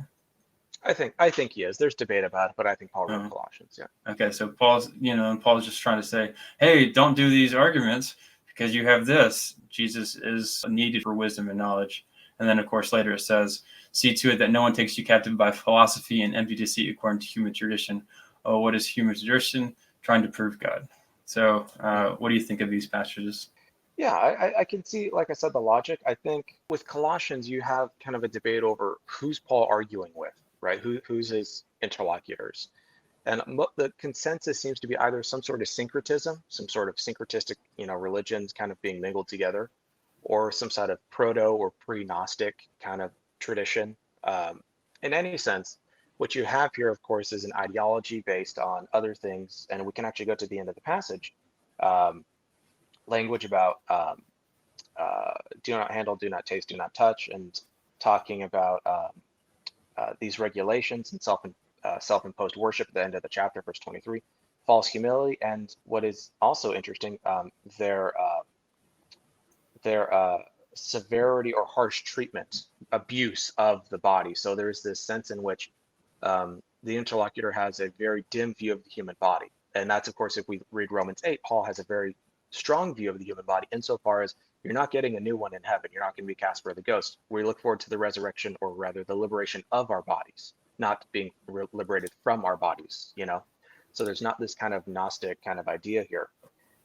I think he is. There's debate about it, but I think Paul wrote Colossians. Yeah. Okay, so Paul's just trying to say, hey, don't do these arguments because you have this. Jesus is needed for wisdom and knowledge. And then, of course, later it says, "See to it that no one takes you captive by philosophy and empty deceit according to human tradition." Oh, what is human tradition? Trying to prove God. So what do you think of these passages? Yeah, I can see, like I said, the logic. I think with Colossians, you have kind of a debate over who's Paul arguing with, right? Who's his interlocutors? And the consensus seems to be either some sort of syncretism, some sort of syncretistic, religions kind of being mingled together, or some sort of proto or pre-Gnostic kind of tradition. In any sense, what you have here, of course, is an ideology based on other things, and we can actually go to the end of the passage. Language about do not handle, do not taste, do not touch, and talking about these regulations and self-imposed worship at the end of the chapter, verse 23, false humility, and what is also interesting, their severity or harsh treatment, abuse of the body. So there's this sense in which the interlocutor has a very dim view of the human body. And that's, of course, if we read Romans 8, Paul has a very strong view of the human body insofar as you're not getting a new one in heaven. You're not going to be cast for the ghost. We look forward to the resurrection, or rather the liberation of our bodies, not being liberated from our bodies, So there's not this kind of Gnostic kind of idea here.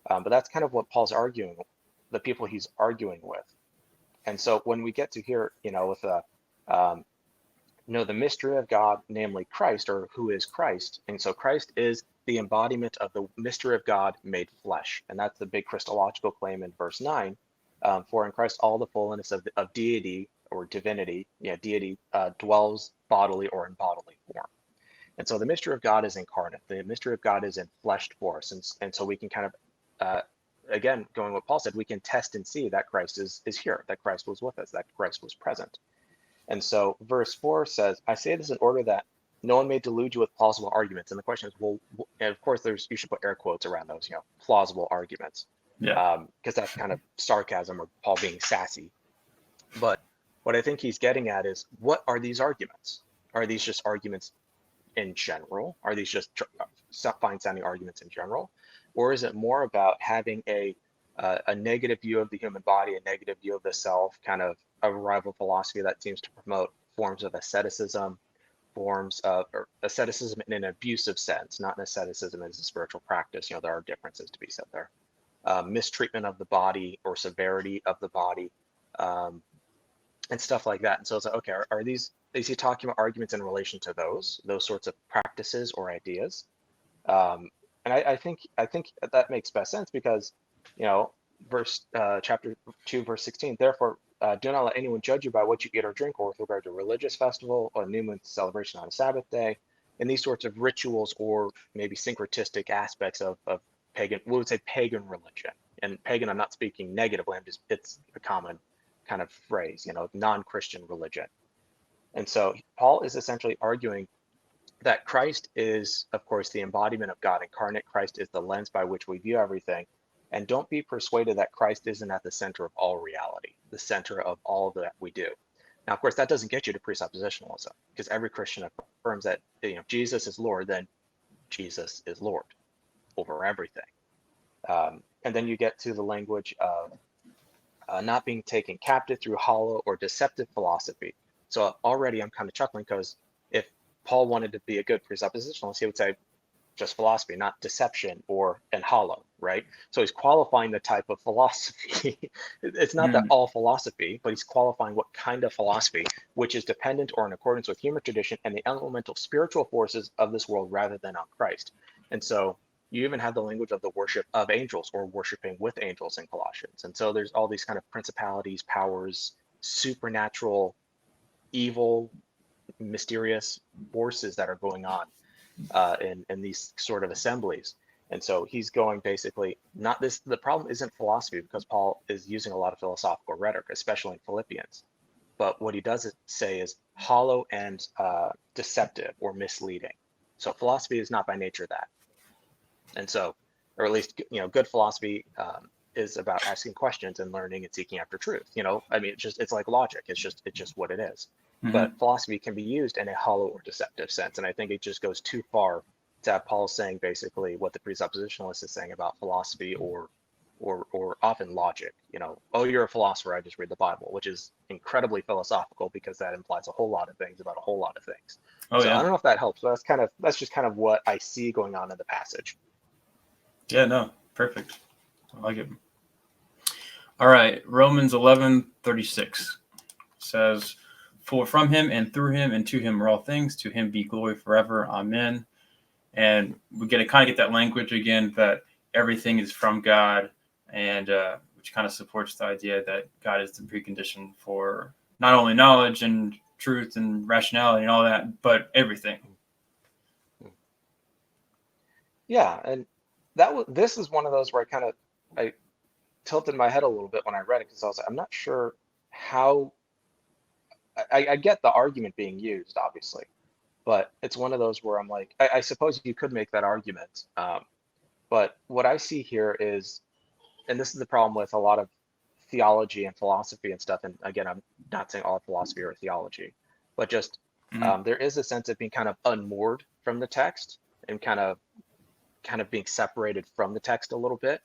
But that's kind of what Paul's arguing, the people he's arguing with. And so when we get to here, with the mystery of God, namely Christ, or who is Christ. And so Christ is the embodiment of the mystery of God made flesh. And that's the big Christological claim in verse 9. For in Christ all the fullness of deity or divinity, deity dwells bodily or in bodily form. And so the mystery of God is incarnate. The mystery of God is in fleshed for us. And so we can kind of, again, going what Paul said, we can test and see that Christ is here, that Christ was with us, that Christ was present. And so verse 4 says, "I say this in order that no one may delude you with plausible arguments." And the question is, well, and of course, you should put air quotes around those, plausible arguments. Yeah. Because that's kind of sarcasm or Paul being sassy. But what I think he's getting at is, what are these arguments? Are these just arguments in general? Are these just fine-sounding arguments in general? Or is it more about having a negative view of the human body, a negative view of the self, kind of a rival philosophy that seems to promote forms of asceticism, or asceticism in an abusive sense, not an asceticism as a spiritual practice. There are differences to be said there. Mistreatment of the body or severity of the body, and stuff like that. And so it's like, okay, is he talking about arguments in relation to those sorts of practices or ideas? And I think that makes best sense because, chapter 2, verse 16, "Therefore, do not let anyone judge you by what you eat or drink, or with regard to a religious festival or a new moon celebration on a Sabbath day," and these sorts of rituals or maybe syncretistic aspects of pagan, we would say pagan religion. And pagan, I'm not speaking negatively, it's a common kind of phrase, non-Christian religion. And so Paul is essentially arguing that Christ is, of course, the embodiment of God incarnate. Christ is the lens by which we view everything. And don't be persuaded that Christ isn't at the center of all reality, the center of all that we do. Now, of course, that doesn't get you to presuppositionalism, because every Christian affirms that Jesus is Lord, then Jesus is Lord over everything. And then you get to the language of not being taken captive through hollow or deceptive philosophy. So already I'm kind of chuckling, because if Paul wanted to be a good presuppositionalist, he would say just philosophy, not deception and hollow, right? So he's qualifying the type of philosophy. It's not that all philosophy, but he's qualifying what kind of philosophy, which is dependent or in accordance with human tradition and the elemental spiritual forces of this world rather than on Christ. And so you even have the language of the worship of angels, or worshiping with angels, in Colossians. And so there's all these kind of principalities, powers, supernatural, evil, mysterious forces that are going on in these sort of assemblies. And so he's going basically, not this, the problem isn't philosophy, because Paul is using a lot of philosophical rhetoric, especially in Philippians. But what he does say is hollow and deceptive or misleading. So philosophy is not by nature that. And so, or at least, good philosophy is about asking questions and learning and seeking after truth. I mean, it's like logic. It's just what it is. But philosophy can be used in a hollow or deceptive sense. And I think it just goes too far to have Paul saying basically what the presuppositionalist is saying about philosophy or often logic. Oh, you're a philosopher, I just read the Bible, which is incredibly philosophical, because that implies a whole lot of things about a whole lot of things. I don't know if that helps, but that's just kind of what I see going on in the passage. Yeah, no, perfect. I like it. All right, Romans 11:36 says, "For from him and through him and to him are all things. To him be glory forever. Amen." And we get that language again, that everything is from God, and which kind of supports the idea that God is the precondition for not only knowledge and truth and rationality and all that, but everything. Yeah, and this is one of those where I tilted my head a little bit when I read it, because I was like, I'm not sure how. I get the argument being used, obviously, but it's one of those where I'm like, I suppose you could make that argument, but what I see here is, and this is the problem with a lot of theology and philosophy and stuff, and again, I'm not saying all philosophy or theology, but just there is a sense of being kind of unmoored from the text, and kind of being separated from the text a little bit.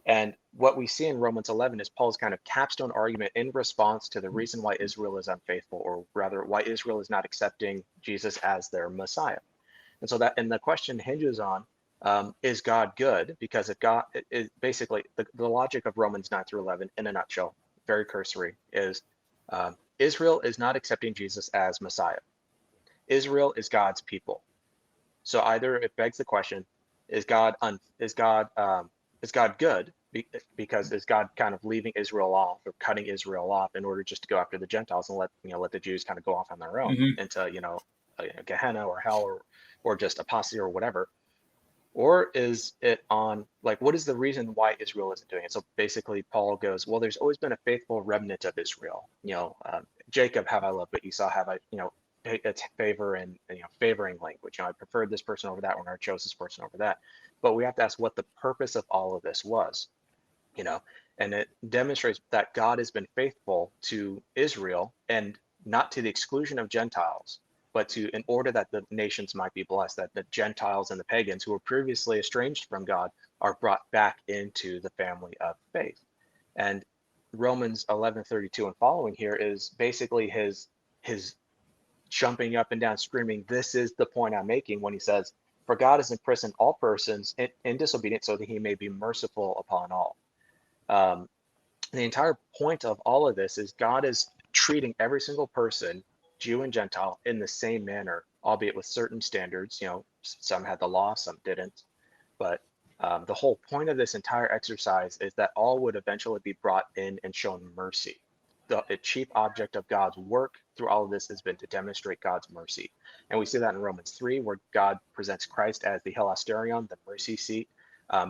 And what we see in Romans 11 is Paul's kind of capstone argument in response to the reason why Israel is unfaithful, or rather why Israel is not accepting Jesus as their Messiah. And so the question hinges on, is God good? Because if God is basically the logic of Romans 9-11 in a nutshell, very cursory, is Israel is not accepting Jesus as Messiah. Israel is God's people. So either it begs the question, is God good? Because is God kind of leaving Israel off, or cutting Israel off in order just to go after the Gentiles and let the Jews kind of go off on their own into Gehenna or hell or just apostasy or whatever? Or is it on, like, what is the reason why Israel isn't doing it? So basically Paul goes, well, there's always been a faithful remnant of Israel. Jacob have I loved, but Esau have I, it's favor and favoring language. I preferred this person over that one, or I chose this person over that. But we have to ask what the purpose of all of this was, and it demonstrates that God has been faithful to Israel, and not to the exclusion of Gentiles, but in order that the nations might be blessed, that the Gentiles and the pagans who were previously estranged from God are brought back into the family of faith. And Romans 11:32 and following here is basically his jumping up and down, screaming, this is the point I'm making, when he says, for God has imprisoned all persons in disobedience, so that he may be merciful upon all. The entire point of all of this is God is treating every single person, Jew and Gentile, in the same manner, albeit with certain standards. Some had the law, some didn't. But the whole point of this entire exercise is that all would eventually be brought in and shown mercy. The chief object of God's work through all of this has been to demonstrate God's mercy. And we see that in Romans 3, where God presents Christ as the hilasterion, the mercy seat,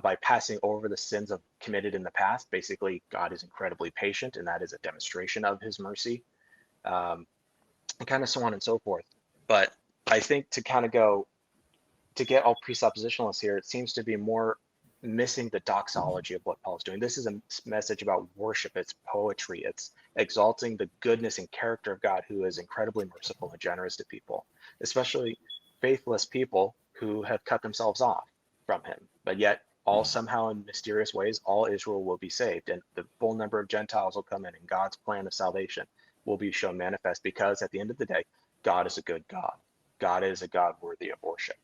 by passing over the sins committed in the past. Basically, God is incredibly patient, and that is a demonstration of his mercy. and kind of so on and so forth. But I think to get all presuppositionalists here, it seems to be more missing the doxology of what Paul's doing. This is a message about worship. It's poetry. It's exalting the goodness and character of God, who is incredibly merciful and generous to people, especially faithless people who have cut themselves off from him. But yet, all somehow in mysterious ways, all Israel will be saved, and the full number of Gentiles will come in, and God's plan of salvation will be shown manifest, because at the end of the day, God is a good God. God is a God worthy of worship.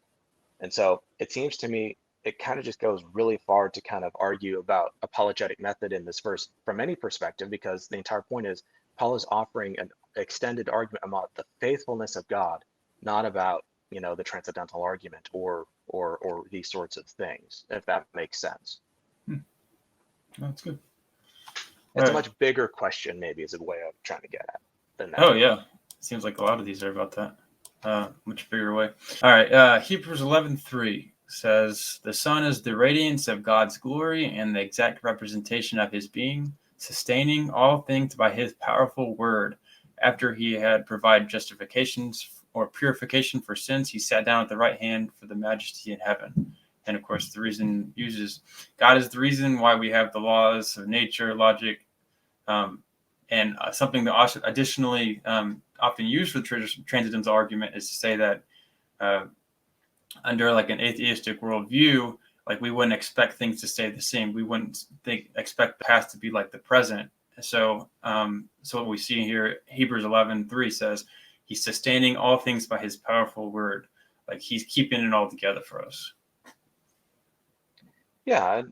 And so it seems to me it kind of just goes really far to kind of argue about apologetic method in this verse from any perspective, because the entire point is Paul is offering an extended argument about the faithfulness of God, not about, the transcendental argument or these sorts of things, if that makes sense. That's good. It's a much bigger question, maybe, is a way of trying to get at than that. Oh, yeah. Seems like a lot of these are about that. Much bigger way. All right. Hebrews 11:3 says, "The Son is the radiance of God's glory and the exact representation of his being, sustaining all things by his powerful word. After he had provided justifications or purification for sins, he sat down at the right hand for the majesty in heaven." And of course, the reason uses God is the reason why we have the laws of nature, logic, and something that also additionally often used for the transcendental argument is to say that under like an atheistic worldview, like we wouldn't expect things to stay the same. We wouldn't expect the past to be like the present. So what we see here, Hebrews 11:3 says, he's sustaining all things by his powerful word. Like he's keeping it all together for us. Yeah,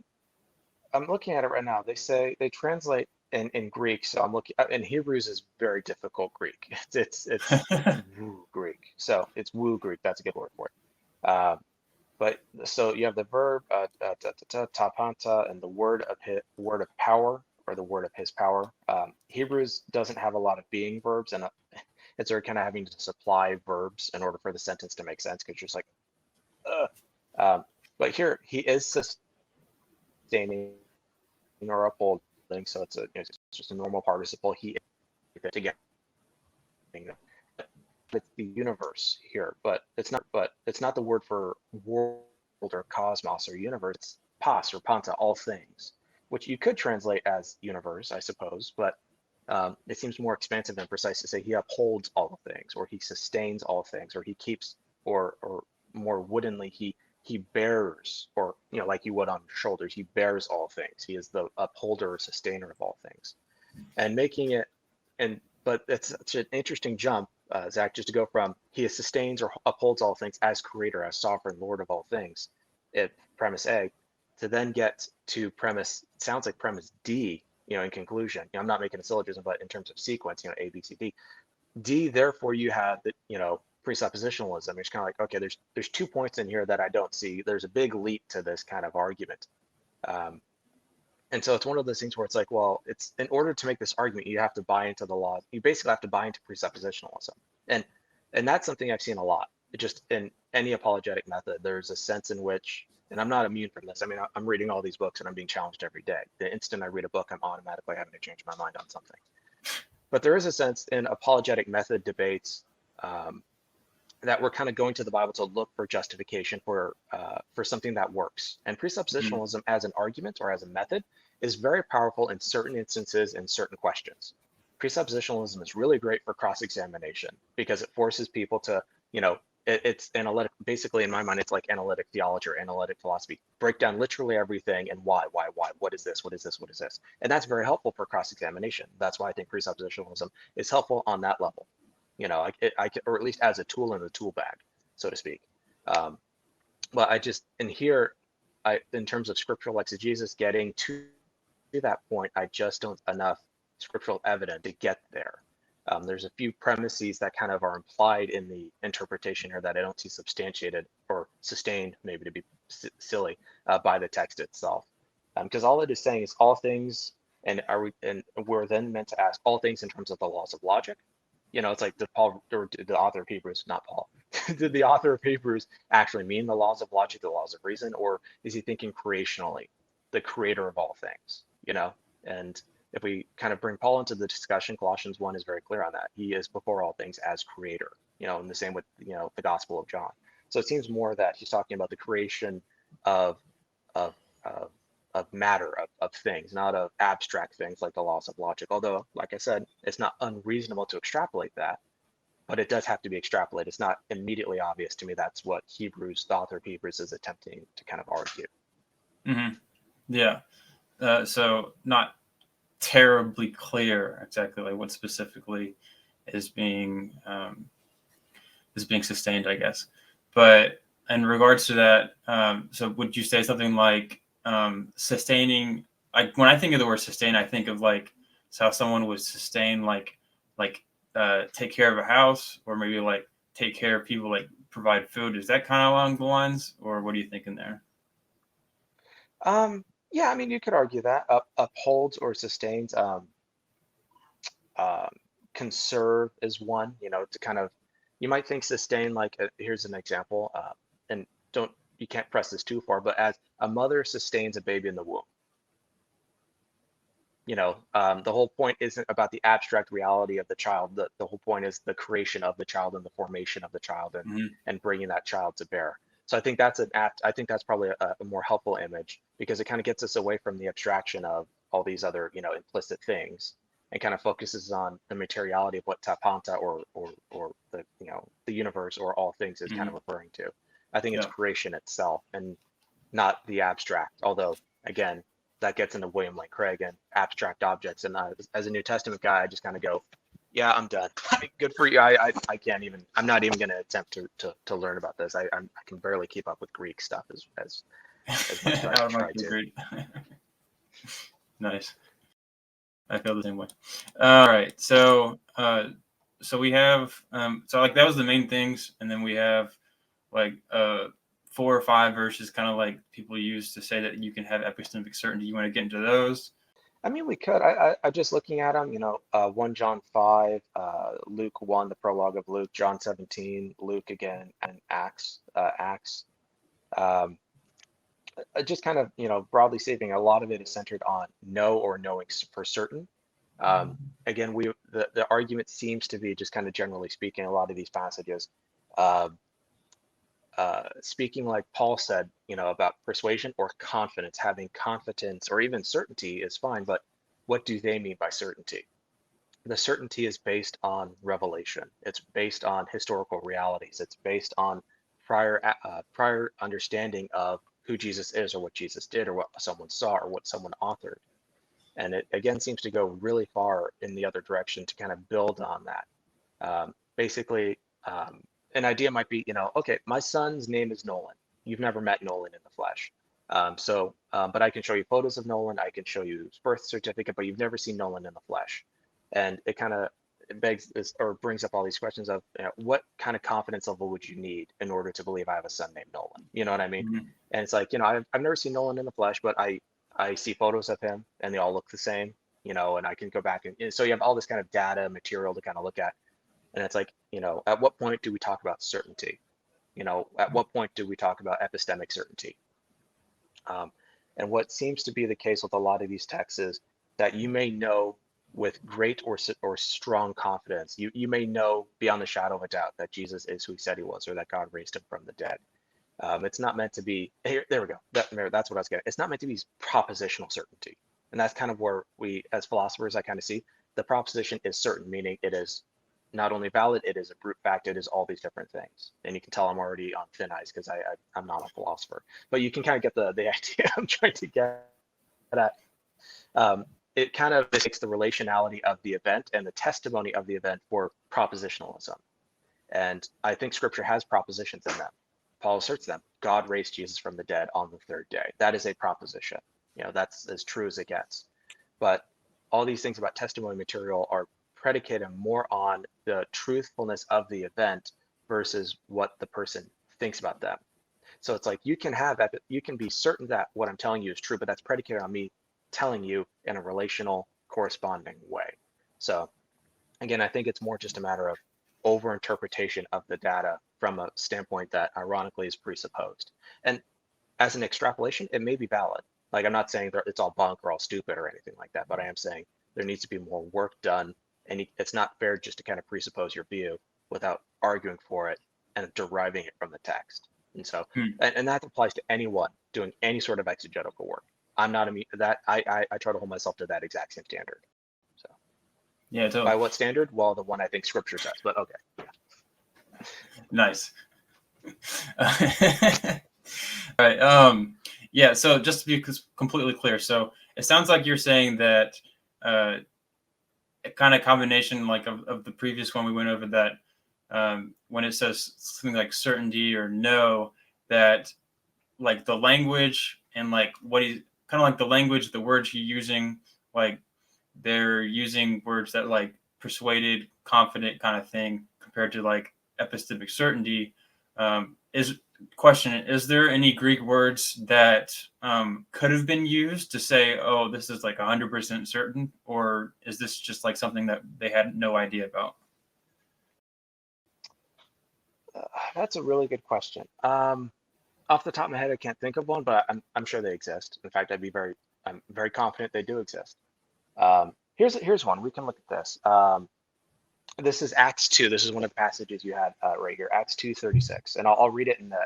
I'm looking at it right now. They translate in Greek, so I'm looking. In Hebrews is very difficult Greek. It's woo Greek, so it's woo Greek. That's a good word for it. But so you have the verb tapanta and the word of power, or the word of his power. Hebrews doesn't have a lot of being verbs, and it's sort of kind of having to supply verbs in order for the sentence to make sense, because you're just like, but here he is sustaining or upholding, so it's just a normal participle. He is together. It's the universe here, but it's not the word for world or cosmos or universe. It's pas or panta, all things, which you could translate as universe, I suppose, but it seems more expansive and precise to say he upholds all things, or he sustains all things, or he keeps, or more woodenly, he bears, or like you would on your shoulders, he bears all things. He is the upholder or sustainer of all things, and making it, but it's such an interesting jump, Zach, just to go from he sustains or upholds all things as creator, as sovereign Lord of all things, premise A, to then get to premise, it sounds like premise D, in conclusion. I'm not making a syllogism, but in terms of sequence, A, B, C, D. D, therefore you have the, presuppositionalism. It's kind of like, okay, there's 2 points in here that I don't see. There's a big leap to this kind of argument. And so it's one of those things where it's like, well, it's in order to make this argument, you have to buy into the law. You basically have to buy into presuppositionalism. And that's something I've seen a lot. Just in any apologetic method, there's a sense in which, and I'm not immune from this. I mean, I'm reading all these books and I'm being challenged every day. The instant I read a book, I'm automatically having to change my mind on something. But there is a sense in apologetic method debates that we're kind of going to the Bible to look for justification for something that works. And presuppositionalism as an argument or as a method is very powerful in certain instances and certain questions. Presuppositionalism is really great for cross-examination because it forces people to, it's analytic. Basically, in my mind, it's like analytic theology or analytic philosophy. Break down literally everything and why, what is this, what is this, what is this? And that's very helpful for cross-examination. That's why I think presuppositionalism is helpful on that level. Or at least as a tool in the tool bag, so to speak. But in terms of scriptural exegesis, getting to that point, I just don't enough scriptural evidence to get there. There's a few premises that kind of are implied in the interpretation here that I don't see substantiated or sustained, maybe to be silly, by the text itself. Because all it is saying is all things, and we're then meant to ask all things in terms of the laws of logic. It's like did Paul, or did the author of Hebrews, not Paul, did the author of Hebrews actually mean the laws of logic, the laws of reason, or is he thinking creationally, the creator of all things, And if we kind of bring Paul into the discussion, Colossians 1 is very clear on that. He is before all things as creator, and the same with, the Gospel of John. So it seems more that he's talking about the creation of of of matter, of things, not of abstract things like the laws of logic. Although, like I said, it's not unreasonable to extrapolate that, but it does have to be extrapolated. It's not immediately obvious to me. That's what the author of Hebrews is attempting to kind of argue. Mm-hmm. Yeah. So not terribly clear exactly like what specifically is being sustained, I guess. But in regards to that, so would you say something like sustaining? Like when I think of the word sustain, I think of like how someone would sustain like take care of a house, or maybe like take care of people, like provide food. Is that kind of along the lines, or what are you thinking there? Yeah, I mean, you could argue that upholds or sustains. Conserve is one, to kind of, you might think sustain, like here's an example, and you can't press this too far, but as a mother sustains a baby in the womb, the whole point isn't about the abstract reality of the child. The whole point is the creation of the child and the formation of the child, and bringing that child to bear. So I think that's probably a more helpful image, because it kind of gets us away from the abstraction of all these other, implicit things, and kind of focuses on the materiality of what tapanta or the, the universe or all things is kind of referring to. I think it's creation itself and not the abstract. Although, again, that gets into William Lane Craig and abstract objects. And as a New Testament guy, I just kind of go, yeah, I'm done. Good for you. I can't even, I'm not even going to attempt to learn about this. I can barely keep up with Greek stuff as much as I try to. Nice. I feel the same way. All right. So we have, so like that was the main things. And then we have like 4 or 5 verses kind of like people use to say that you can have epistemic certainty. You want to get into those? I mean, we could. I just looking at them, 1 John 5, Luke 1, the prologue of Luke, John 17, Luke again, and Acts. Just kind of, broadly speaking, a lot of it is centered on know or knowing for certain. Again, the argument seems to be, just kind of generally speaking, a lot of these passages, speaking like Paul said, about persuasion or confidence. Having confidence or even certainty is fine, but what do they mean by certainty? The certainty is based on revelation. It's based on historical realities. It's based on prior understanding of who Jesus is, or what Jesus did, or what someone saw, or what someone authored. And it again seems to go really far in the other direction to kind of build on that. Basically, an idea might be, okay, my son's name is Nolan. You've never met Nolan in the flesh. But I can show you photos of Nolan. I can show you his birth certificate, but you've never seen Nolan in the flesh. And it kind of brings up all these questions of, what kind of confidence level would you need in order to believe I have a son named Nolan? You know what I mean? Mm-hmm. And it's like, I've never seen Nolan in the flesh, but I see photos of him and they all look the same, and I can go back and so you have all this kind of data material to kind of look at. And it's like, at what point do we talk about certainty? At what point do we talk about epistemic certainty? And what seems to be the case with a lot of these texts is that you may know with great or strong confidence, you may know beyond the shadow of a doubt that Jesus is who he said he was, or that God raised him from the dead. It's not meant to be, there we go. That's what I was getting. It's not meant to be propositional certainty. And that's kind of where we, as philosophers, I kind of see the proposition is certain, meaning it is not only valid, it is a brute fact, it is all these different things. And you can tell I'm already on thin ice because I'm not a philosopher, but you can kind of get the idea I'm trying to get at. It kind of takes the relationality of the event and the testimony of the event for propositionalism. And I think scripture has propositions in them. Paul asserts them. God raised Jesus from the dead on the 3rd day. That is a proposition. That's as true as it gets. But all these things about testimony material are predicated more on the truthfulness of the event versus what the person thinks about them. So it's like you can be certain that what I'm telling you is true, but that's predicated on me telling you in a relational corresponding way. So again, I think it's more just a matter of overinterpretation of the data from a standpoint that ironically is presupposed. And as an extrapolation, it may be valid. Like, I'm not saying that it's all bunk or all stupid or anything like that, but I am saying There needs to be more work done, and it's not fair just to kind of presuppose your view without arguing for it and deriving it from the text. And so, and that applies to anyone doing any sort of exegetical work. I'm not that I try to hold myself to that exact same standard. So, yeah, totally. By what standard? Well, the one I think Scripture says. But okay. Yeah. Nice. All right. Yeah. So just to be completely clear, so it sounds like you're saying that a kind of combination like of the previous one we went over, that when it says something like certainty or no, that like the language and like what he kind of like the language, the words you're using, like they're using words that like persuaded, confident kind of thing compared to like epistemic certainty. Is there any Greek words that could have been used to say, oh, this is like 100% certain, or is this just like something that they had no idea about? That's a really good question. Off the top of my head, I can't think of one, but I'm sure they exist. In fact, I'm very confident they do exist. Here's one. We can look at this. This is Acts 2. This is one of the passages you had right here, Acts 2:36, and I'll read it in the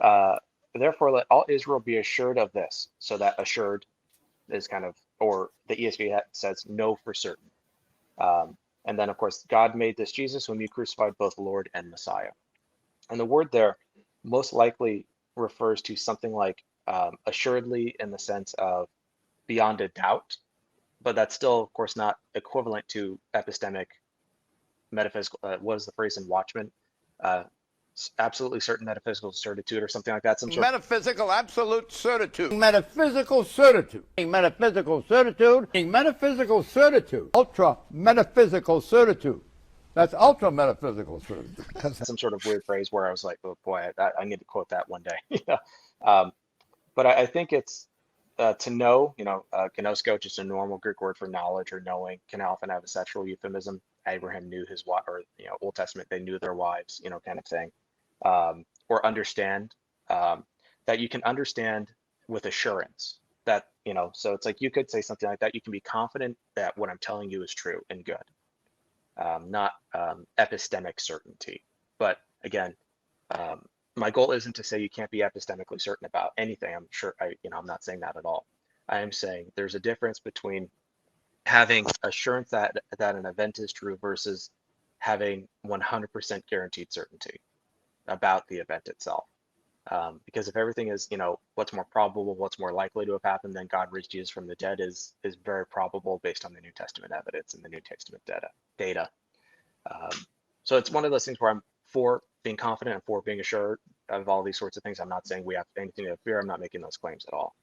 NIV. Therefore, let all Israel be assured of this. So that assured is kind of, or the ESV says know for certain. And then, of course, God made this Jesus, whom you crucified, both Lord and Messiah. And the word there most likely refers to something like assuredly in the sense of beyond a doubt, but that's still, of course, not equivalent to epistemic metaphysical. What is the phrase in Watchmen? Absolutely certain metaphysical certitude or something like that. Some sort metaphysical absolute certitude. Metaphysical certitude. Metaphysical certitude. Metaphysical certitude. Ultra metaphysical certitude. That's ultra metaphysical certitude. Some sort of weird phrase where I was like, oh boy, I need to quote that one day. But I think it's to know, gnosko, just a normal Greek word for knowledge or knowing, can often have a sexual euphemism. Abraham knew his wife, or Old Testament, they knew their wives, kind of thing. Or understand, that you can understand with assurance that, so it's like you could say something like that. You can be confident that what I'm telling you is true and good. Not epistemic certainty. But again, my goal isn't to say you can't be epistemically certain about anything. I'm sure I'm not saying that at all. I am saying there's a difference between having assurance that an event is true versus having 100% guaranteed certainty about the event itself. Because if everything is, what's more probable, what's more likely to have happened, then God raised Jesus from the dead is very probable based on the New Testament evidence and the New Testament data. So it's one of those things where I'm for being confident and for being assured of all these sorts of things. I'm not saying we have anything to fear. I'm not making those claims at all.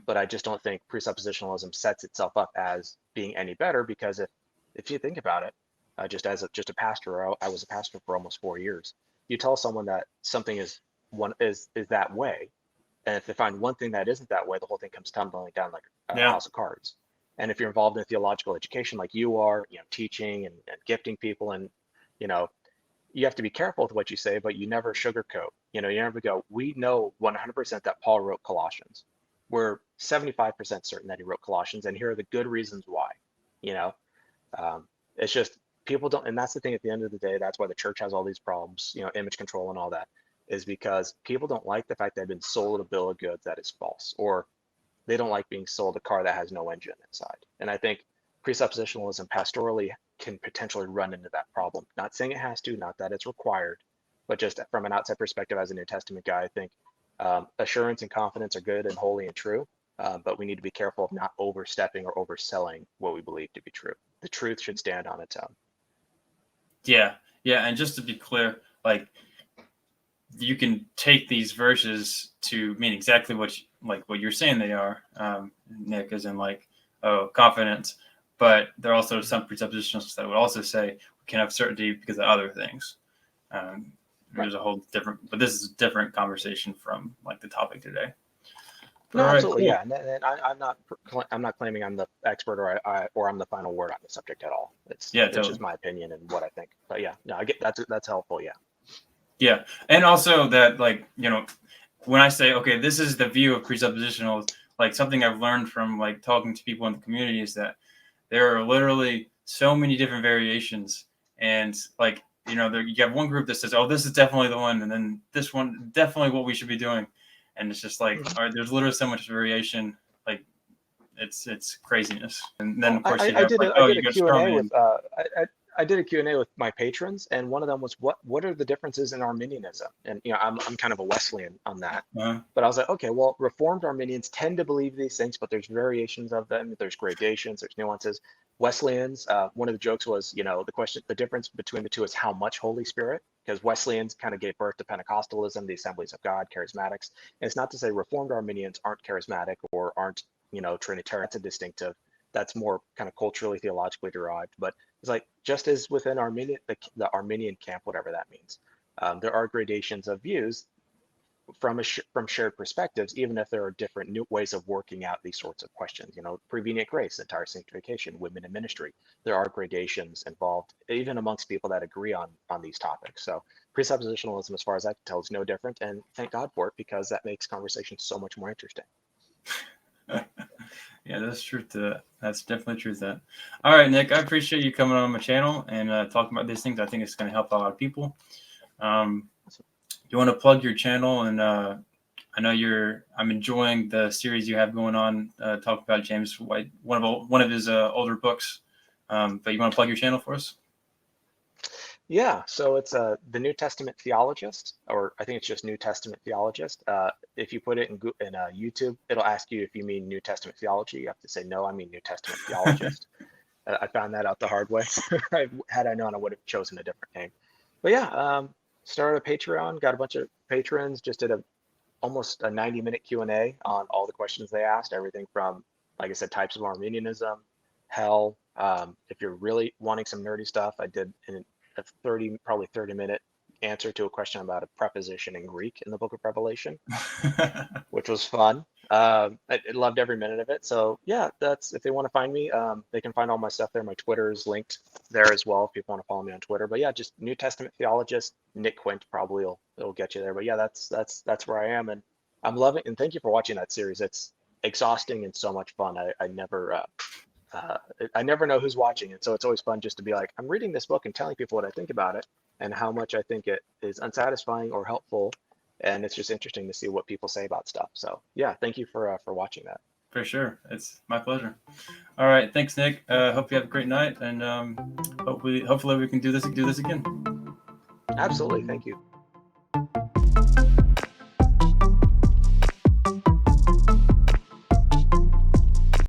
But I just don't think presuppositionalism sets itself up as being any better, because if you think about it, just as a pastor, I was a pastor for almost 4 years. You tell someone that something is that way, and if they find one thing that isn't that way, the whole thing comes tumbling down like a house of cards. And if you're involved in theological education like you are, teaching and gifting people, and you have to be careful with what you say, but you never sugarcoat. You never go, we know 100% that Paul wrote Colossians. We're 75% certain that he wrote Colossians, and here are the good reasons why. It's just people don't, and that's the thing at the end of the day, that's why the church has all these problems, image control and all that, is because people don't like the fact they've been sold a bill of goods that is false, or they don't like being sold a car that has no engine inside. And I think presuppositionalism pastorally can potentially run into that problem. Not saying it has to, not that it's required, but just from an outside perspective as a New Testament guy, I think assurance and confidence are good and holy and true, but we need to be careful of not overstepping or overselling what we believe to be true. The truth should stand on its own. Yeah, and just to be clear, like you can take these verses to mean exactly what you're saying they are, Nick, as in like, confidence, but there are also some presuppositionalists that would also say we can have certainty because of other things. There's a whole different, but this is a different conversation from like the topic today. No, absolutely, cool. Yeah. And I'm not claiming I'm the expert or I'm the final word on the subject at all. It's just my opinion and what I think. But yeah, no, I get that's helpful. Yeah. Yeah, and also that when I say this is the view of presuppositional, like something I've learned from like talking to people in the community is that there are literally so many different variations, and like, you know, you have one group that says, oh, this is definitely the one, and then this one definitely what we should be doing, and it's just like, all right, there's literally so much variation, like it's craziness. And then of course you have like, oh, you got straw man. I did a Q&A with my patrons, and one of them was, what are the differences in Arminianism? And you know, I'm kind of a Wesleyan on that, but I was like, okay, well, Reformed Arminians tend to believe these things, but there's variations of them. There's gradations, there's nuances. Wesleyans, one of the jokes was, you know, the difference between the two is how much Holy Spirit, because Wesleyans kind of gave birth to Pentecostalism, the Assemblies of God, Charismatics. And it's not to say Reformed Arminians aren't charismatic or aren't, you know, Trinitarian. That's a distinctive. That's more kind of culturally, theologically derived. But it's like, just as within Arminian, the Arminian camp, whatever that means, there are gradations of views from shared perspectives, even if there are different new ways of working out these sorts of questions. You know, prevenient grace, entire sanctification, women in ministry. There are gradations involved, even amongst people that agree on these topics. So presuppositionalism, as far as I can tell, is no different, and thank God for it, because that makes conversation so much more interesting. Yeah, that's truth to that. That's definitely truth to that. All right, Nick, I appreciate you coming on my channel and talking about these things. I think it's going to help a lot of people. You want to plug your channel? And I know I'm enjoying the series you have going on, talking about James White, one of his older books. But you want to plug your channel for us? Yeah, so it's the New Testament Theologist, or I think it's just New Testament Theologist. If you put it in YouTube, it'll ask you if you mean New Testament theology. You have to say, no, I mean New Testament Theologist. I found that out the hard way. Had I known, I would have chosen a different name. But yeah, started a Patreon, got a bunch of patrons, just did almost a 90-minute Q&A on all the questions they asked, everything from, like I said, types of Arminianism, hell. If you're really wanting some nerdy stuff, I did a 30-minute answer to a question about a preposition in Greek in the book of Revelation, which was fun. I loved every minute of it. So yeah, that's, if they want to find me, they can find all my stuff there. My Twitter is linked there as well if people want to follow me on Twitter. But yeah, just New Testament Theologist, Nick Quient probably it'll get you there. But yeah, that's where I am, and I'm loving, and thank you for watching that series. It's exhausting and so much fun. I never know who's watching it, so it's always fun just to be like, I'm reading this book and telling people what I think about it and how much I think it is unsatisfying or helpful, and it's just interesting to see what people say about stuff. So yeah, thank you for watching that. For sure, it's my pleasure. All right, thanks, Nick. Hope you have a great night, and hopefully we can do this again. Absolutely, thank you.